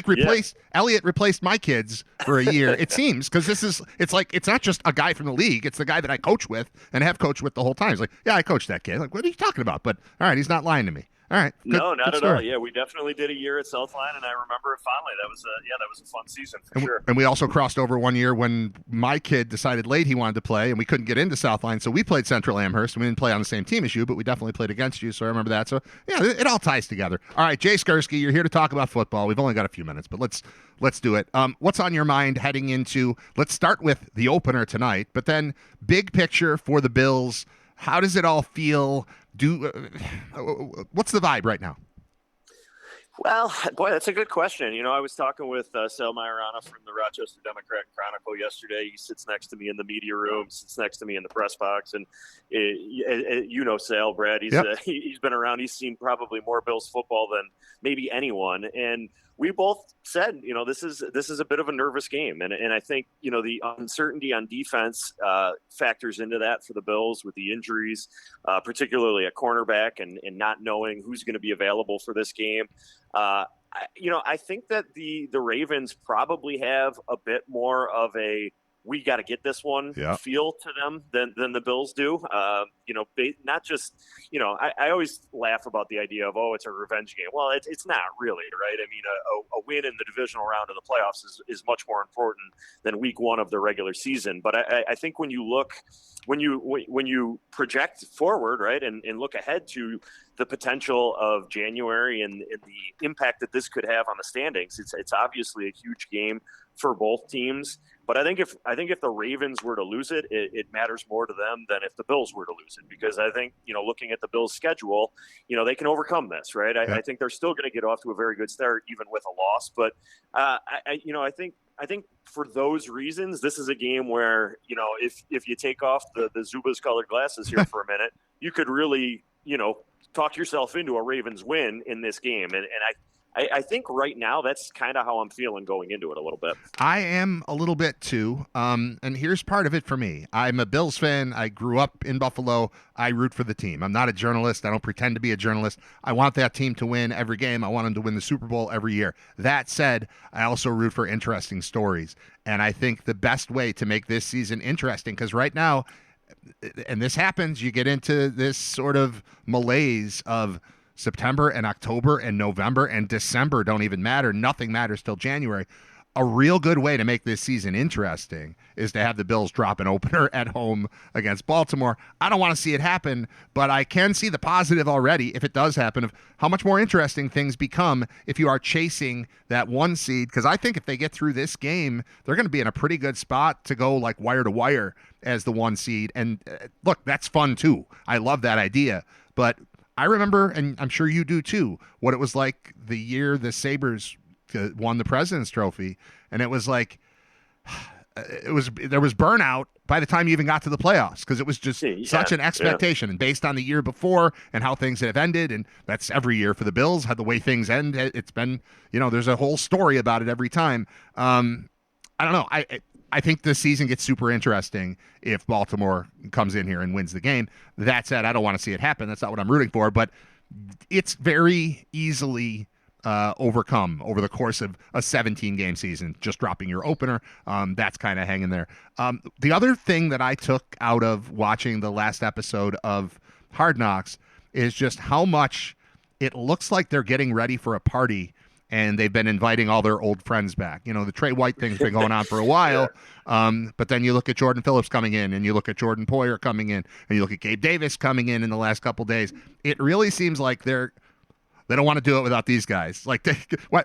Speaker 1: Elliot replaced my kids for a year, it seems, because it's not just a guy from the league. It's the guy that I coach with and have coached with the whole time. He's like, yeah, I coached that kid. Like, what are you talking about? But all right, he's not lying to me. All right.
Speaker 6: No, not at all. Yeah, we definitely did a year at Southline, and I remember it fondly. That was a fun season for sure.
Speaker 1: And we also crossed over one year when my kid decided late he wanted to play, and we couldn't get into Southline, so we played Central Amherst. We didn't play on the same team as you, but we definitely played against you, so I remember that. So, yeah, it all ties together. All right, Jay Skurski, you're here to talk about football. We've only got a few minutes, but let's do it. What's on your mind heading into – let's start with the opener tonight, but then big picture for the Bills. How does it all feel? What's the vibe right now?
Speaker 6: Well, boy, that's a good question. I was talking with Sal Majorana from the Rochester Democrat Chronicle yesterday. He sits next to me in the media room, sits next to me in the press box. And Sal, Brad, he's been around. He's seen probably more Bills football than maybe anyone. And we both said, this is a bit of a nervous game. And I think, the uncertainty on defense factors into that for the Bills with the injuries, particularly at cornerback and not knowing who's going to be available for this game. I think that the Ravens probably have a bit more of a we got to get this one feel to them than the Bills do. Not just, I always laugh about the idea of, it's a revenge game. Well, it's not really, right? I mean, a win in the divisional round of the playoffs is much more important than week one of the regular season. But I think when you project forward, right, and look ahead to the potential of January and the impact that this could have on the standings, it's obviously a huge game for both teams. But I think if the Ravens were to lose it, it matters more to them than if the Bills were to lose it, because I think, looking at the Bills' schedule, they can overcome this, right? I think they're still going to get off to a very good start, even with a loss. But I think for those reasons, this is a game where, if you take off the Zubaz colored glasses here for a minute, you could really, talk yourself into a Ravens win in this game. And I think right now that's kind of how I'm feeling going into it a little bit.
Speaker 1: I am a little bit too. And here's part of it for me. I'm a Bills fan. I grew up in Buffalo. I root for the team. I'm not a journalist. I don't pretend to be a journalist. I want that team to win every game. I want them to win the Super Bowl every year. That said, I also root for interesting stories. And I think the best way to make this season interesting, because right now, and this happens, you get into this sort of malaise of September and October and November and December don't even matter. Nothing matters till January. A real good way to make this season interesting is to have the Bills drop an opener at home against Baltimore. I don't want to see it happen, but I can see the positive already, if it does happen, of how much more interesting things become if you are chasing that one seed. Because I think if they get through this game, they're going to be in a pretty good spot to go like wire to wire as the one seed. And look, that's fun too. I love that idea. But I remember, and I'm sure you do too, what it was like the year the Sabres won the President's Trophy, and it was like there was burnout by the time you even got to the playoffs because it was just such an expectation, and based on the year before and how things have ended, and that's every year for the Bills, how the way things end, it's been, there's a whole story about it every time. I don't know. I think this season gets super interesting if Baltimore comes in here and wins the game. That said, I don't want to see it happen. That's not what I'm rooting for, but it's very easily overcome over the course of a 17-game season, just dropping your opener. That's kind of hanging there. The other thing that I took out of watching the last episode of Hard Knocks is just how much it looks like they're getting ready for a party, and they've been inviting all their old friends back. The Trey White thing's been going on for a while, but then you look at Jordan Phillips coming in, and you look at Jordan Poyer coming in, and you look at Gabe Davis coming in the last couple days. It really seems like they don't want to do it without these guys. Like,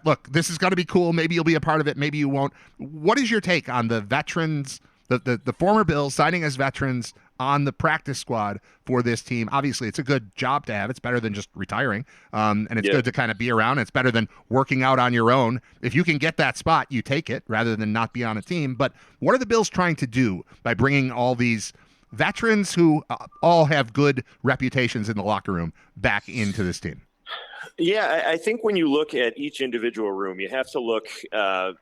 Speaker 1: look, this is going to be cool. Maybe you'll be a part of it. Maybe you won't. What is your take on the veterans, the former Bills signing as veterans on the practice squad for this team? Obviously, it's a good job to have. It's better than just retiring, and it's good to kind of be around. It's better than working out on your own. If you can get that spot, you take it rather than not be on a team. But what are the Bills trying to do by bringing all these veterans who all have good reputations in the locker room back into this team?
Speaker 6: Yeah, I think when you look at each individual room, you have to look, so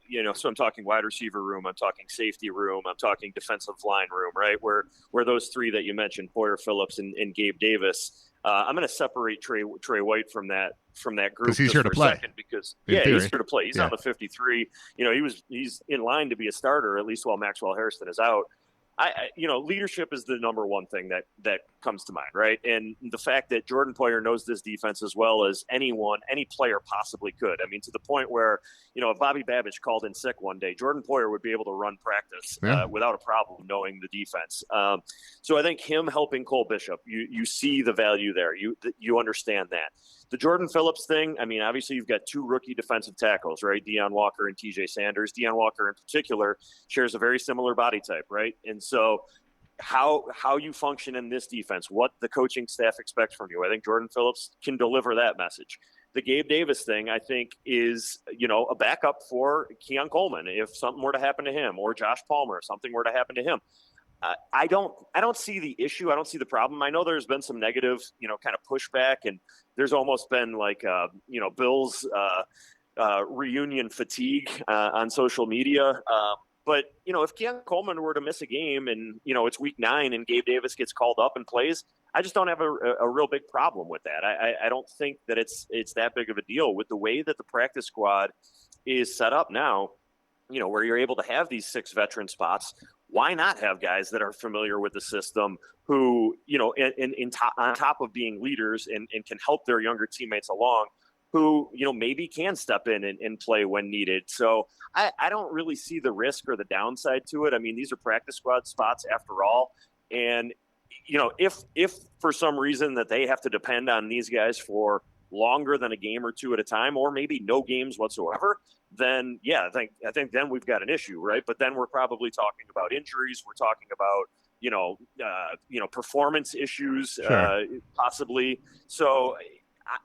Speaker 6: I'm talking wide receiver room, I'm talking safety room, I'm talking defensive line room, right? Where those three that you mentioned, Poyer, Phillips, and Gabe Davis, I'm going to separate Trey White from that group.
Speaker 1: Because he's here to play.
Speaker 6: He's here to play. He's on the 53. He's in line to be a starter, at least while Maxwell Harrison is out. Leadership is the number one thing that comes to mind, right? And the fact that Jordan Poyer knows this defense as well as any player possibly could. I mean, to the point where, if Bobby Babbage called in sick one day, Jordan Poyer would be able to run practice without a problem knowing the defense. So I think him helping Cole Bishop, you see the value there. You understand that. The Jordan Phillips thing, I mean, obviously you've got two rookie defensive tackles, right? Deion Walker and TJ Sanders. Deion Walker in particular shares a very similar body type, right? And so how you function in this defense, what the coaching staff expects from you, I think Jordan Phillips can deliver that message. The Gabe Davis thing, I think, is, a backup for Keon Coleman if something were to happen to him, or Josh Palmer if something were to happen to him. I don't see the issue. I don't see the problem. I know there's been some negative, kind of pushback, and there's almost been like, Bills reunion fatigue on social media. But, if Keon Coleman were to miss a game and, it's week 9 and Gabe Davis gets called up and plays, I just don't have a real big problem with that. I don't think that it's that big of a deal with the way that the practice squad is set up now, where you're able to have these 6 veteran spots. Why not have guys that are familiar with the system who, on top of being leaders and can help their younger teammates along, who, maybe can step in and play when needed. So I don't really see the risk or the downside to it. I mean, these are practice squad spots after all. And, if for some reason that they have to depend on these guys for longer than a game or two at a time, or maybe no games whatsoever, then I think then we've got an issue, right? But then we're probably talking about injuries. We're talking about, performance issues, possibly. So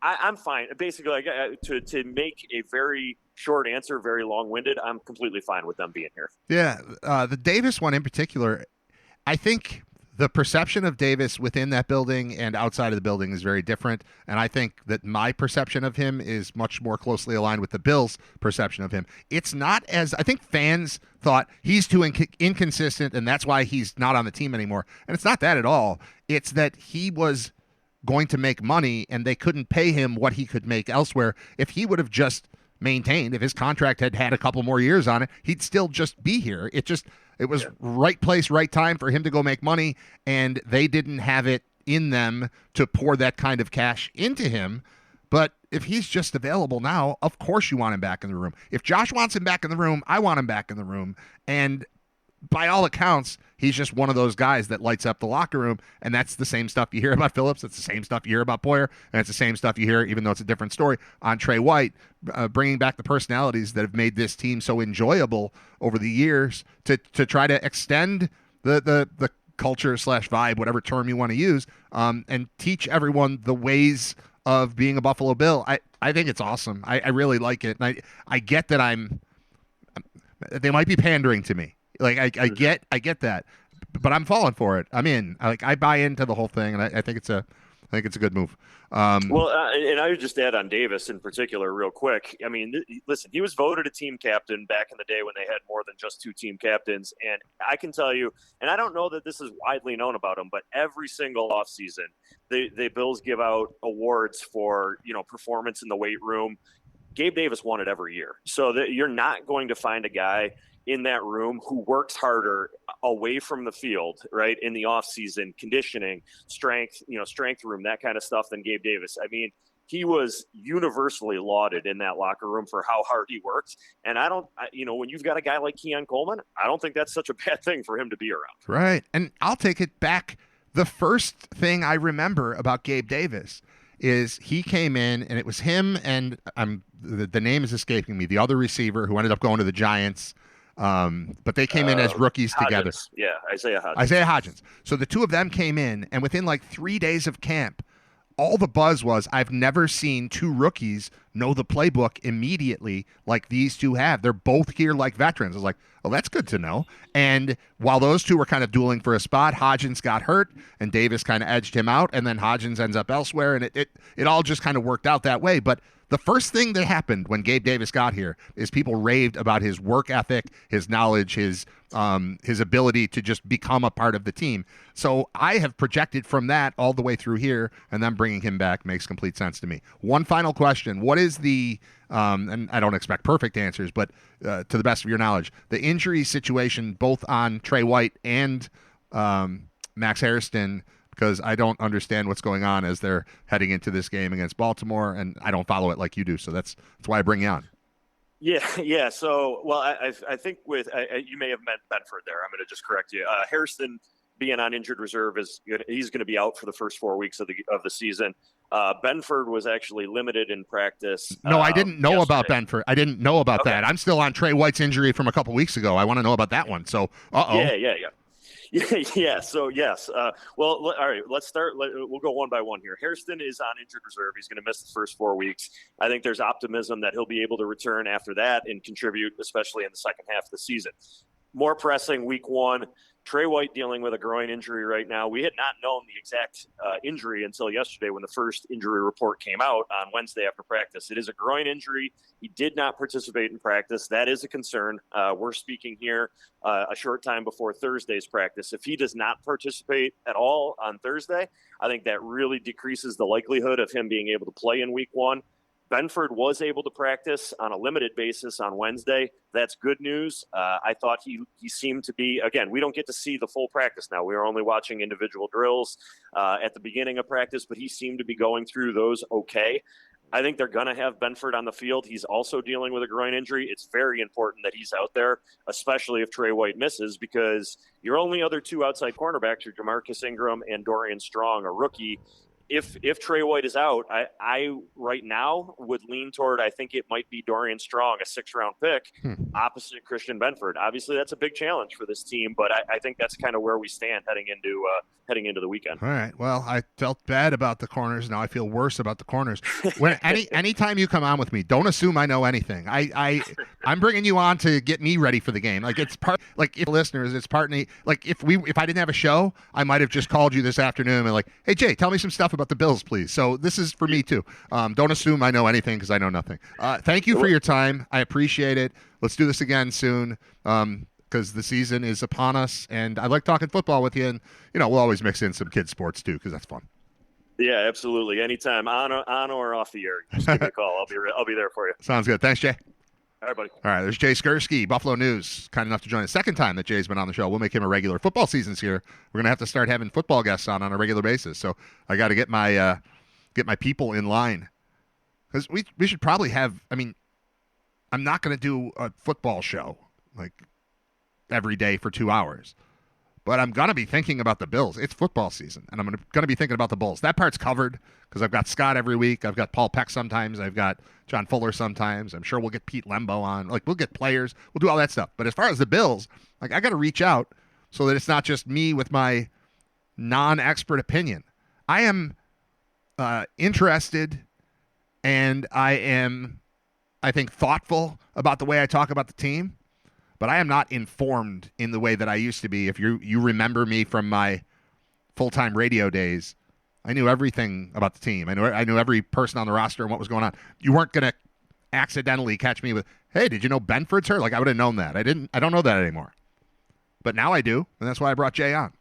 Speaker 6: I'm fine. Basically, to make a very short answer, very long-winded, I'm completely fine with them being here.
Speaker 1: Yeah, the Davis one in particular, I think the perception of Davis within that building and outside of the building is very different. And I think that my perception of him is much more closely aligned with the Bills' perception of him. It's not as, I think fans thought he's too inconsistent and that's why he's not on the team anymore. And it's not that at all. It's that he was going to make money and they couldn't pay him what he could make elsewhere. If he would have just maintained, if his contract had a couple more years on it, he'd still just be here. It was right place, right time for him to go make money, and they didn't have it in them to pour that kind of cash into him. But if he's just available now, of course you want him back in the room. If Josh wants him back in the room, I want him back in the room. And by all accounts, he's just one of those guys that lights up the locker room, and that's the same stuff you hear about Phillips. It's the same stuff you hear about Poyer, and it's the same stuff you hear, even though it's a different story, on Trey White, bringing back the personalities that have made this team so enjoyable over the years to try to extend the culture / vibe, whatever term you want to use, and teach everyone the ways of being a Buffalo Bill. I think it's awesome. I really like it. And I get that they might be pandering to me. Like I get that, but I'm falling for it. I'm in. I buy into the whole thing, and I think it's a good move.
Speaker 6: And I would just add on Davis in particular real quick. I mean, listen, he was voted a team captain back in the day when they had more than just 2 team captains. And I can tell you, and I don't know that this is widely known about him, but every single offseason, the Bills give out awards for, performance in the weight room. Gabe Davis won it every year. So that you're not going to find a guy in that room who works harder away from the field, right, in the offseason, conditioning, strength room, that kind of stuff than Gabe Davis. I mean, he was universally lauded in that locker room for how hard he works. And when you've got a guy like Keon Coleman, I don't think that's such a bad thing for him to be around.
Speaker 1: Right. And I'll take it back. The first thing I remember about Gabe Davis is he came in, and it was him and the name is escaping me, the other receiver who ended up going to the Giants. But they came in as rookies together.
Speaker 6: Yeah, Isaiah
Speaker 1: Hodgins. So the two of them came in, and within 3 days of camp, all the buzz was, I've never seen 2 rookies know the playbook immediately like these two have. They're both here like veterans. I was like, oh, that's good to know. And while those two were kind of dueling for a spot, Hodgins got hurt, and Davis kind of edged him out, and then Hodgins ends up elsewhere, and it all just kind of worked out that way. But the first thing that happened when Gabe Davis got here is people raved about his work ethic, his knowledge, his ability to just become a part of the team. So I have projected from that all the way through here, and then bringing him back makes complete sense to me. One final question. What is the, and I don't expect perfect answers, but to the best of your knowledge, the injury situation both on Trey White and Max Hairston, because I don't understand what's going on as they're heading into this game against Baltimore, and I don't follow it like you do. So that's why I bring you on.
Speaker 6: Yeah. So, well, I think you may have meant Benford there. I'm going to just correct you. Hairston being on injured reserve he's going to be out for the first 4 weeks of the season. Benford was actually limited in practice.
Speaker 1: No, I didn't know about Benford. I didn't know about that. I'm still on Trey White's injury from a couple weeks ago. I want to know about that one. So,
Speaker 6: Yeah. Yeah. So yes. Well, all right. Let's start. We'll go one by one here. Hairston is on injured reserve. He's going to miss the first 4 weeks. I think there's optimism that he'll be able to return after that and contribute, especially in the second half of the season. More pressing, week 1. Trey White dealing with a groin injury right now. We had not known the exact injury until yesterday when the first injury report came out on Wednesday after practice. It is a groin injury. He did not participate in practice. That is a concern. We're speaking here a short time before Thursday's practice. If he does not participate at all on Thursday, I think that really decreases the likelihood of him being able to play in week 1. Benford was able to practice on a limited basis on Wednesday. That's good news. I thought he seemed to be, again, we don't get to see the full practice now. We are only watching individual drills at the beginning of practice, but he seemed to be going through those okay. I think they're going to have Benford on the field. He's also dealing with a groin injury. It's very important that he's out there, especially if Trey White misses, because your only other 2 outside cornerbacks are Jamarcus Ingram and Dorian Strong, a rookie. If Trey White is out, I right now would lean toward, I think it might be Dorian Strong, a 6th-round pick, opposite Christian Benford. Obviously, that's a big challenge for this team, but I think that's kind of where we stand heading into the weekend.
Speaker 1: All right. Well, I felt bad about the corners. Now I feel worse about the corners. When anytime you come on with me, don't assume I know anything. I'm bringing you on to get me ready for the game. It's part, if listeners, it's part me. If I didn't have a show, I might have just called you this afternoon and hey Jay, tell me some stuff about the Bills, please. So this is for me too. Don't assume I know anything because I know nothing. Thank you for your time. I appreciate it. Let's do this again soon because the season is upon us, and I like talking football with you. And we'll always mix in some kids sports too because that's fun.
Speaker 6: Yeah, absolutely. Anytime, on or off the air, just give me a call. I'll be there for you.
Speaker 1: Sounds good. Thanks, Jay.
Speaker 6: All right, buddy.
Speaker 1: All right, there's Jay Skurski, Buffalo News, kind enough to join us. Second time that Jay's been on the show. We'll make him a regular. Football season's here. We're going to have to start having football guests on a regular basis. So I got to get my people in line. Because we should probably have, I'm not going to do a football show every day for 2 hours. But I'm going to be thinking about the Bills. It's football season, and I'm going to be thinking about the Bulls. That part's covered because I've got Scott every week. I've got Paul Peck sometimes. I've got John Fuller sometimes. I'm sure we'll get Pete Lembo on. We'll get players. We'll do all that stuff. But as far as the Bills, I got to reach out so that it's not just me with my non-expert opinion. I am interested, and I am, I think, thoughtful about the way I talk about the team, but I am not informed in the way that I used to be. If you remember me from my full-time radio days, I knew everything about the team. I knew every person on the roster and what was going on. You weren't going to accidentally catch me with, hey, did you know Benford's hurt? Like, I would have known that. I don't know that anymore. But now I do, and that's why I brought Jay on.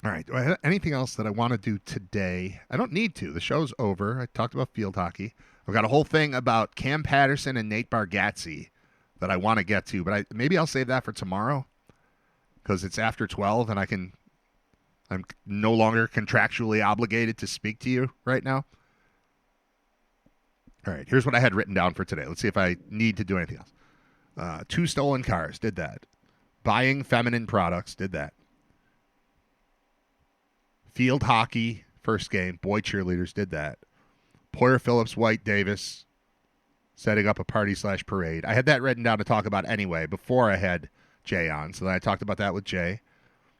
Speaker 1: All right. Do I have anything else that I want to do today? I don't need to. The show's over. I talked about field hockey. I've got a whole thing about Cam Patterson and Nate Bargatze that I want to get to, but maybe I'll save that for tomorrow because it's after 12 and I'm no longer contractually obligated to speak to you right now. All right. Here's what I had written down for today. Let's see if I need to do anything else. 2 stolen cars. Did that. Buying feminine products. Did that. Field hockey, first game. Boy cheerleaders, did that. Poyer Phillips, White Davis, setting up a party/parade. I had that written down to talk about anyway before I had Jay on. So then I talked about that with Jay.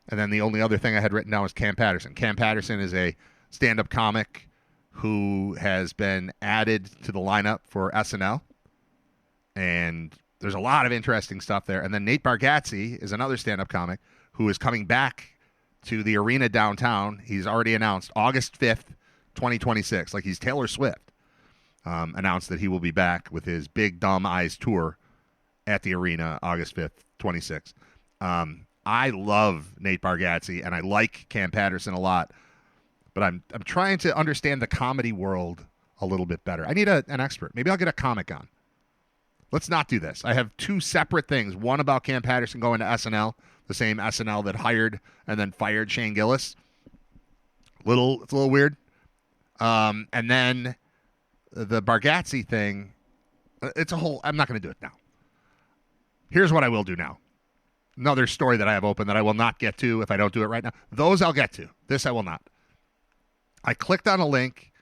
Speaker 1: And then the only other thing I had written down was Cam Patterson. Cam Patterson is a stand-up comic who has been added to the lineup for SNL. And there's a lot of interesting stuff there. And then Nate Bargatze is another stand-up comic who is coming back to the arena downtown. He's already announced August 5th, 2026. Like he's Taylor Swift. Announced that he will be back with his Big Dumb Eyes tour at the arena August 5th, 26. I love Nate Bargatze, and I like Cam Patterson a lot. But I'm trying to understand the comedy world a little bit better. I need an expert. Maybe I'll get a comic on. Let's not do this. I have 2 separate things. One about Cam Patterson going to SNL, the same SNL that hired and then fired Shane Gillis. It's a little weird. And then the Bargatze thing, it's a whole, I'm not going to do it now. Here's what I will do now. Another story that I have open that I will not get to if I don't do it right now. Those I'll get to. This I will not. I clicked on a link.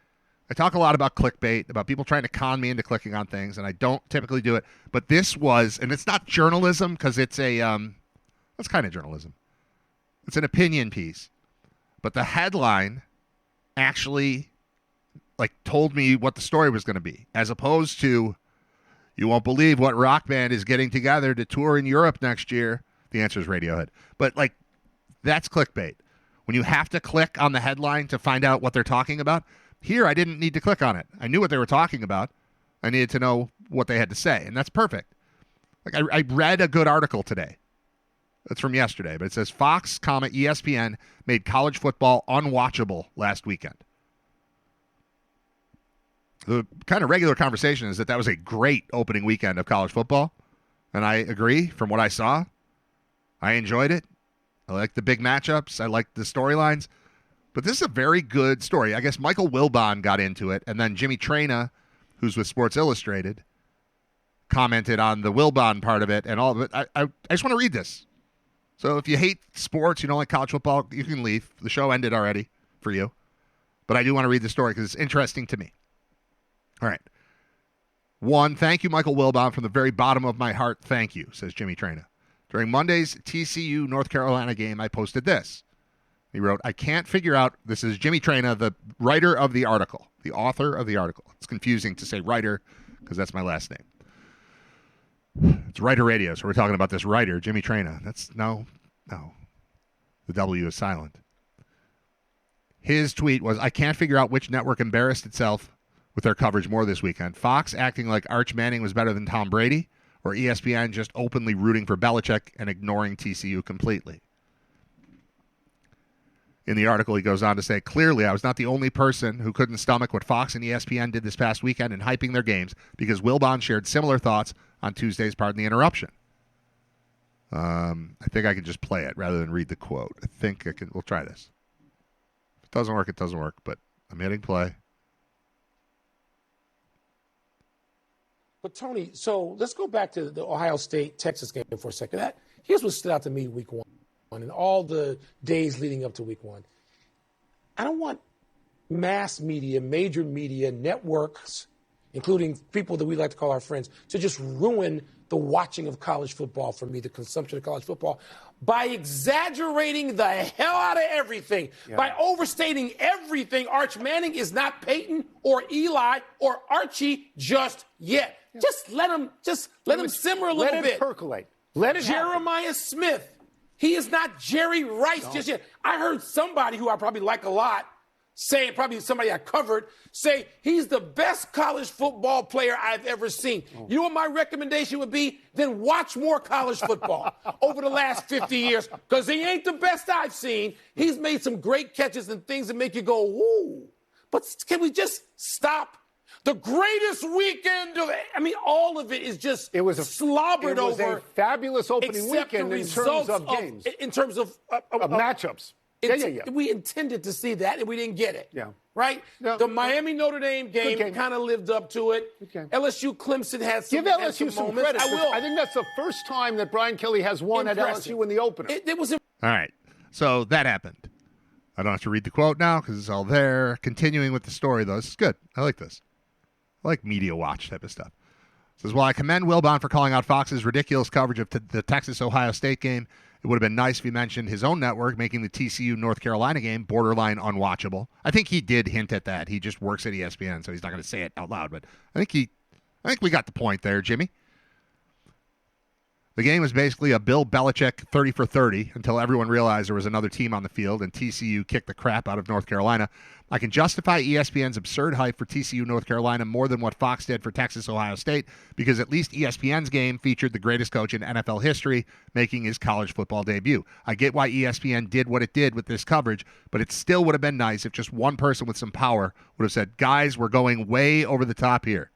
Speaker 1: I talk a lot about clickbait, about people trying to con me into clicking on things, and I don't typically do it. But this was, and it's not journalism because it's it's kind of journalism. It's an opinion piece. But the headline actually told me what the story was going to be, as opposed to, you won't believe what rock band is getting together to tour in Europe next year. The answer is Radiohead. But that's clickbait. When you have to click on the headline to find out what they're talking about, here I didn't need to click on it. I knew what they were talking about. I needed to know what they had to say, and that's perfect. I read a good article today. That's from yesterday, but it says Fox, ESPN made college football unwatchable last weekend. The kind of regular conversation is that was a great opening weekend of college football, and I agree from what I saw. I enjoyed it. I like the big matchups. I like the storylines. But this is a very good story. I guess Michael Wilbon got into it, and then Jimmy Traina, who's with Sports Illustrated, commented on the Wilbon part of it and all of it. I just want to read this. So if you hate sports, you don't like college football, you can leave. The show ended already for you. But I do want to read the story because it's interesting to me. All right. 1, thank you, Michael Wilbon, from the very bottom of my heart. Thank you, says Jimmy Traina. During Monday's TCU North Carolina game, I posted this. He wrote, I can't figure out, this is Jimmy Traina, the writer of the article, the author of the article. It's confusing to say writer because that's my last name. It's Writer Radio, so we're talking about this writer, Jimmy Traina. No. The W is silent. His tweet was, I can't figure out which network embarrassed itself with their coverage more this weekend. Fox acting like Arch Manning was better than Tom Brady, or ESPN just openly rooting for Belichick and ignoring TCU completely. In the article, he goes on to say, clearly, I was not the only person who couldn't stomach what Fox and ESPN did this past weekend in hyping their games because Wilbon shared similar thoughts on Tuesday's Pardon the Interruption. I think I can just play it rather than read the quote. I think I can. We'll try this. If it doesn't work, it doesn't work, but I'm hitting play.
Speaker 7: But, Tony, so let's go back to the Ohio State-Texas game for a second. Here's what stood out to me week one and all the days leading up to week one. I don't want mass media, major media, networks including people that we like to call our friends, to just ruin the watching of college football for me, the consumption of college football, by exaggerating the hell out of everything, by overstating everything. Arch Manning is not Peyton or Eli or Archie just yet. Just let him simmer a little bit.
Speaker 8: Let it percolate. Let it happen.
Speaker 7: Jeremiah Smith. He is not Jerry Rice just yet. I heard somebody who I probably like a lot say, probably somebody I covered, say he's the best college football player I've ever seen. You know what my recommendation would be? Then watch more college football over the last 50 years, because he ain't the best I've seen. He's made some great catches and things that make you go, ooh. But can we just stop? The greatest weekend all of it is just slobbered over.
Speaker 8: It was a fabulous opening weekend in terms of games.
Speaker 7: In terms of
Speaker 8: matchups.
Speaker 7: We intended to see that, and we didn't get it.
Speaker 8: Yeah.
Speaker 7: Right?
Speaker 8: No,
Speaker 7: the Miami-Notre Dame game kind of lived up to it. LSU-Clemson had some moments.
Speaker 8: Give LSU some credit.
Speaker 7: I will.
Speaker 8: I think that's the first time that Brian Kelly has won at LSU in the opener.
Speaker 7: It was
Speaker 1: All right. So that happened. I don't have to read the quote now because it's all there. Continuing with the story, though. This is good. I like this. I like media watch type of stuff. It says, while I commend Wilbon for calling out Fox's ridiculous coverage of the Texas-Ohio State game, it would have been nice if he mentioned his own network making the TCU-North Carolina game borderline unwatchable. I think he did hint at that. He just works at ESPN, so he's not going to say it out loud. But I think we got the point there, Jimmy. The game was basically a Bill Belichick 30 for 30 until everyone realized there was another team on the field and TCU kicked the crap out of North Carolina. I can justify ESPN's absurd hype for TCU North Carolina more than what Fox did for Texas Ohio State, because at least ESPN's game featured the greatest coach in NFL history making his college football debut. I get why ESPN did what it did with this coverage, but it still would have been nice if just one person with some power would have said, guys, we're going way over the top here.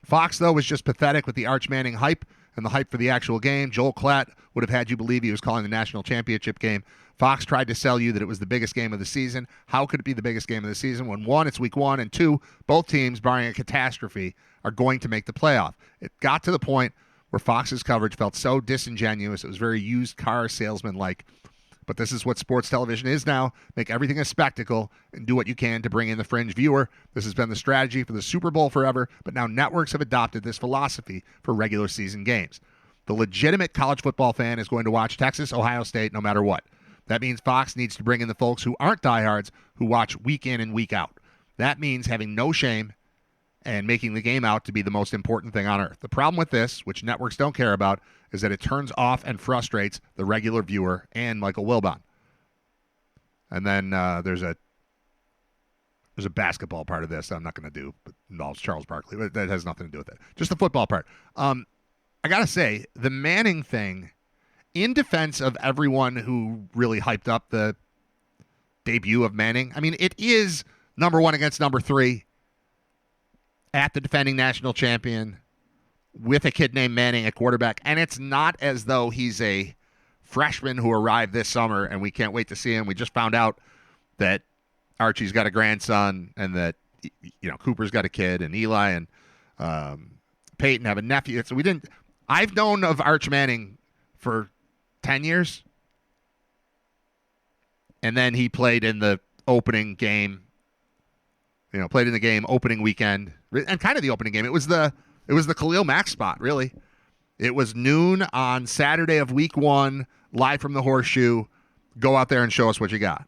Speaker 1: Fox, though, was just pathetic with the Arch Manning hype and the hype for the actual game. Joel Klatt would have had you believe he was calling the national championship game. Fox tried to sell you that it was the biggest game of the season. How could it be the biggest game of the season when, one, it's week one, and two, both teams, barring a catastrophe, are going to make the playoff? It got to the point where Fox's coverage felt so disingenuous. It was very used car salesman-like. But this is what sports television is now. Make everything a spectacle and do what you can to bring in the fringe viewer. This has been the strategy for the Super Bowl forever, but now networks have adopted this philosophy for regular season games. The legitimate college football fan is going to watch Texas, Ohio State, no matter what. That means Fox needs to bring in the folks who aren't diehards, who watch week in and week out. That means having no shame and making the game out to be the most important thing on earth. The problem with this, which networks don't care about, is that it turns off and frustrates the regular viewer and Michael Wilbon. And then there's a basketball part of this I'm not going to do, but involves Charles Barkley. But that has nothing to do with it. Just the football part. I got to say, the Manning thing, in defense of everyone who really hyped up the debut of Manning, I mean, it is number one against number three at the defending national champion with a kid named Manning at quarterback. And it's not as though he's a freshman who arrived this summer and we can't wait to see him. We just found out that Archie's got a grandson and that, Cooper's got a kid and Eli and Peyton have a nephew. So I've known of Arch Manning for 10 years. And then he played in the opening game, played in the game opening weekend and kind of the opening game. It was the Khalil Mack spot, really. It was noon on Saturday of week one, live from the Horseshoe. Go out there and show us what you got.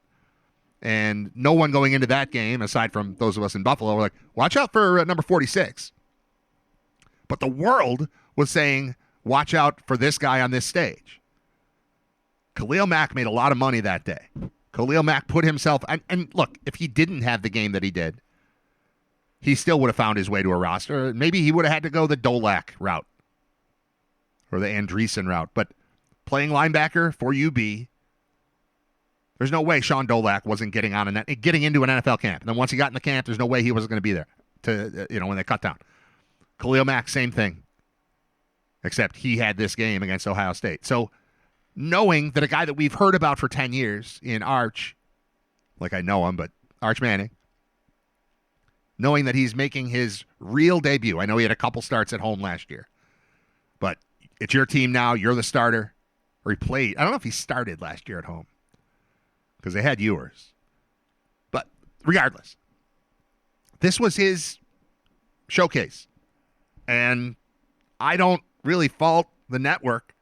Speaker 1: And no one going into that game, aside from those of us in Buffalo, were like, watch out for number 46. But the world was saying, watch out for this guy on this stage. Khalil Mack made a lot of money that day. Khalil Mack put himself, and look, if he didn't have the game that he did, he still would have found his way to a roster. Maybe he would have had to go the Dolak route or the Andreessen route. But playing linebacker for UB, there's no way Sean Dolak wasn't getting into an NFL camp. And then once he got in the camp, there's no way he wasn't going to be there when they cut down. Khalil Mack, same thing, except he had this game against Ohio State. So knowing that a guy that we've heard about for 10 years in Arch, like I know him, but Arch Manning, knowing that he's making his real debut. I know he had a couple starts at home last year, but it's your team now. You're the starter. Or he played. I don't know if he started last year at home because they had yours. But regardless, this was his showcase. And I don't really fault the network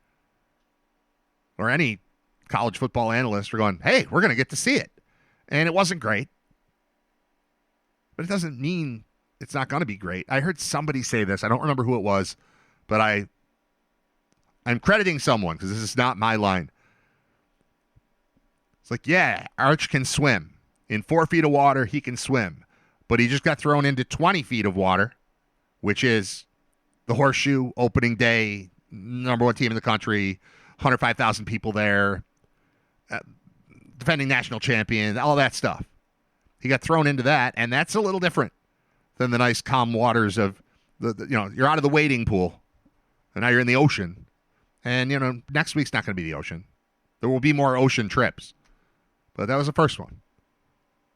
Speaker 1: or any college football analyst for going, hey, we're going to get to see it. And it wasn't great. But it doesn't mean it's not going to be great. I heard somebody say this. I don't remember who it was, but I'm crediting someone because this is not my line. It's like, yeah, Arch can swim. In 4 feet of water, he can swim. But he just got thrown into 20 feet of water, which is the Horseshoe, opening day, number 1 team in the country, 105,000 people there, defending national champion, all that stuff. He got thrown into that, and that's a little different than the nice calm waters of you're out of the wading pool, and now you're in the ocean. And, next week's not going to be the ocean. There will be more ocean trips. But that was the first one.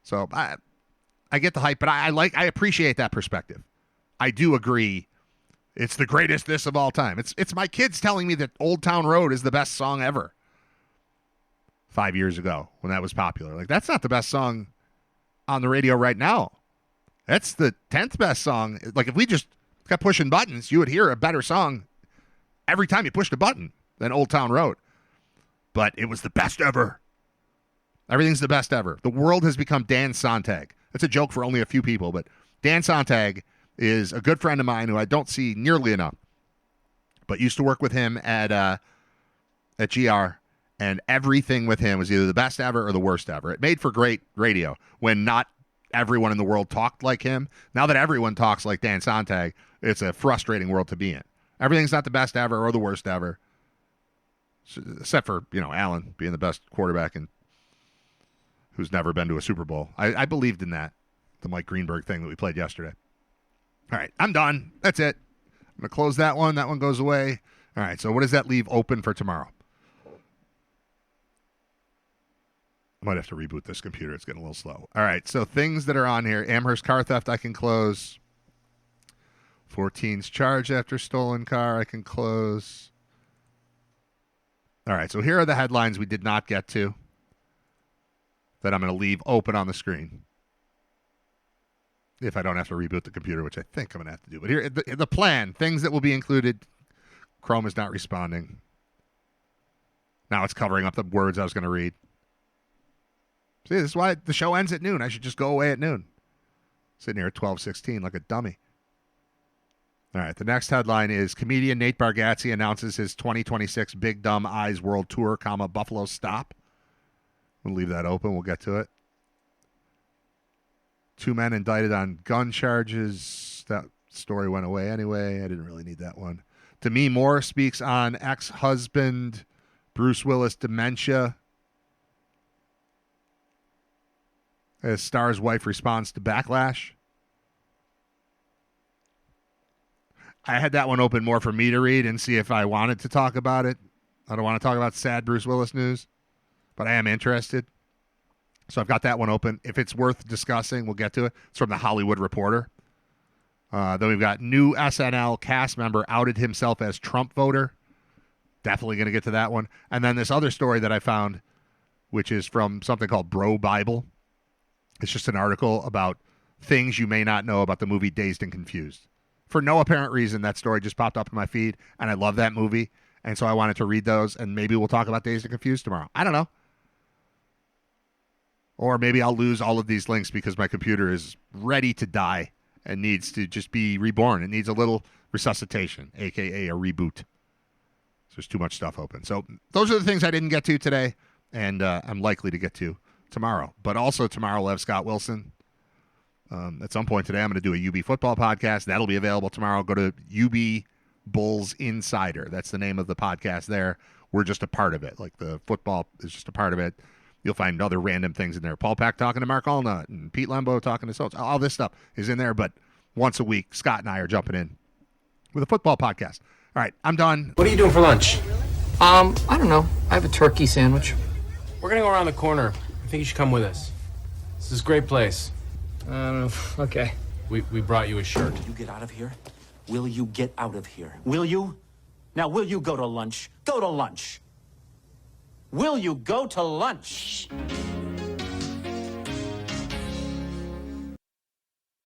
Speaker 1: So I get the hype, but I appreciate that perspective. I do agree it's the greatest this of all time. It's my kids telling me that Old Town Road is the best song ever 5 years ago when that was popular. Like, that's not the best song on the radio right now. That's the 10th best song. Like, if we just kept pushing buttons, you would hear a better song every time you pushed a button than Old Town Road. But it was the best ever. Everything's the best ever. The world has become Dan Sontag. That's a joke for only a few people, but Dan Sontag is a good friend of mine who I don't see nearly enough, but used to work with him at GR, and everything with him was either the best ever or the worst ever. It made for great radio when not everyone in the world talked like him. Now that everyone talks like Dan Sontag, it's a frustrating world to be in. Everything's not the best ever or the worst ever, except for, Allen being the best quarterback and who's never been to a Super Bowl. I believed in that, the Mike Greenberg thing that we played yesterday. All right, I'm done. That's it. I'm going to close that one. That one goes away. All right, so what does that leave open for tomorrow? I might have to reboot this computer. It's getting a little slow. All right, so things that are on here. Amherst car theft, I can close. 14's charge after stolen car, I can close. All right, so here are the headlines we did not get to that I'm going to leave open on the screen. If I don't have to reboot the computer, which I think I'm going to have to do. But here, the plan, things that will be included. Chrome is not responding. Now it's covering up the words I was going to read. See, this is why the show ends at noon. I should just go away at noon. Sitting here at 12:16 like a dummy. All right, the next headline is comedian Nate Bargatze announces his 2026 Big Dumb Eyes World Tour, Buffalo stop. We'll leave that open. We'll get to it. 2 men indicted on gun charges. That story went away anyway. I didn't really need that one. Demi Moore speaks on ex-husband Bruce Willis dementia. As Star's wife responds to backlash. I had that one open more for me to read and see if I wanted to talk about it. I don't want to talk about sad Bruce Willis news, but I am interested. So I've got that one open. If it's worth discussing, we'll get to it. It's from the Hollywood Reporter. Then we've got new SNL cast member outed himself as Trump voter. Definitely going to get to that one. And then this other story that I found, which is from something called Bro Bible. It's just an article about things you may not know about the movie Dazed and Confused. For no apparent reason, that story just popped up in my feed, and I love that movie. And so I wanted to read those, and maybe we'll talk about Dazed and Confused tomorrow. I don't know. Or maybe I'll lose all of these links because my computer is ready to die and needs to just be reborn. It needs a little resuscitation, a.k.a. a reboot. So there's too much stuff open. So those are the things I didn't get to today, and I'm likely to get to tomorrow. But also tomorrow we'll have Scott Wilson. At some point today, I'm going to do a UB football podcast. That'll be available tomorrow. Go to UB Bulls Insider. That's the name of the podcast there. We're just a part of it. Like the football is just a part of it. You'll find other random things in there. Paul Pack talking to Mark Allnut and Pete Lembo talking to Soaps. All this stuff is in there, but once a week, Scott and I are jumping in with a football podcast. All right, I'm done.
Speaker 2: What are you doing for lunch?
Speaker 9: I don't know. I have a turkey sandwich.
Speaker 2: We're gonna go around the corner. I think you should come with us. This is a great place.
Speaker 9: I don't know. Okay.
Speaker 2: We brought you a shirt.
Speaker 10: Will you get out of here? Will you get out of here? Will you? Now, will you go to lunch? Go to lunch. Will you go to lunch?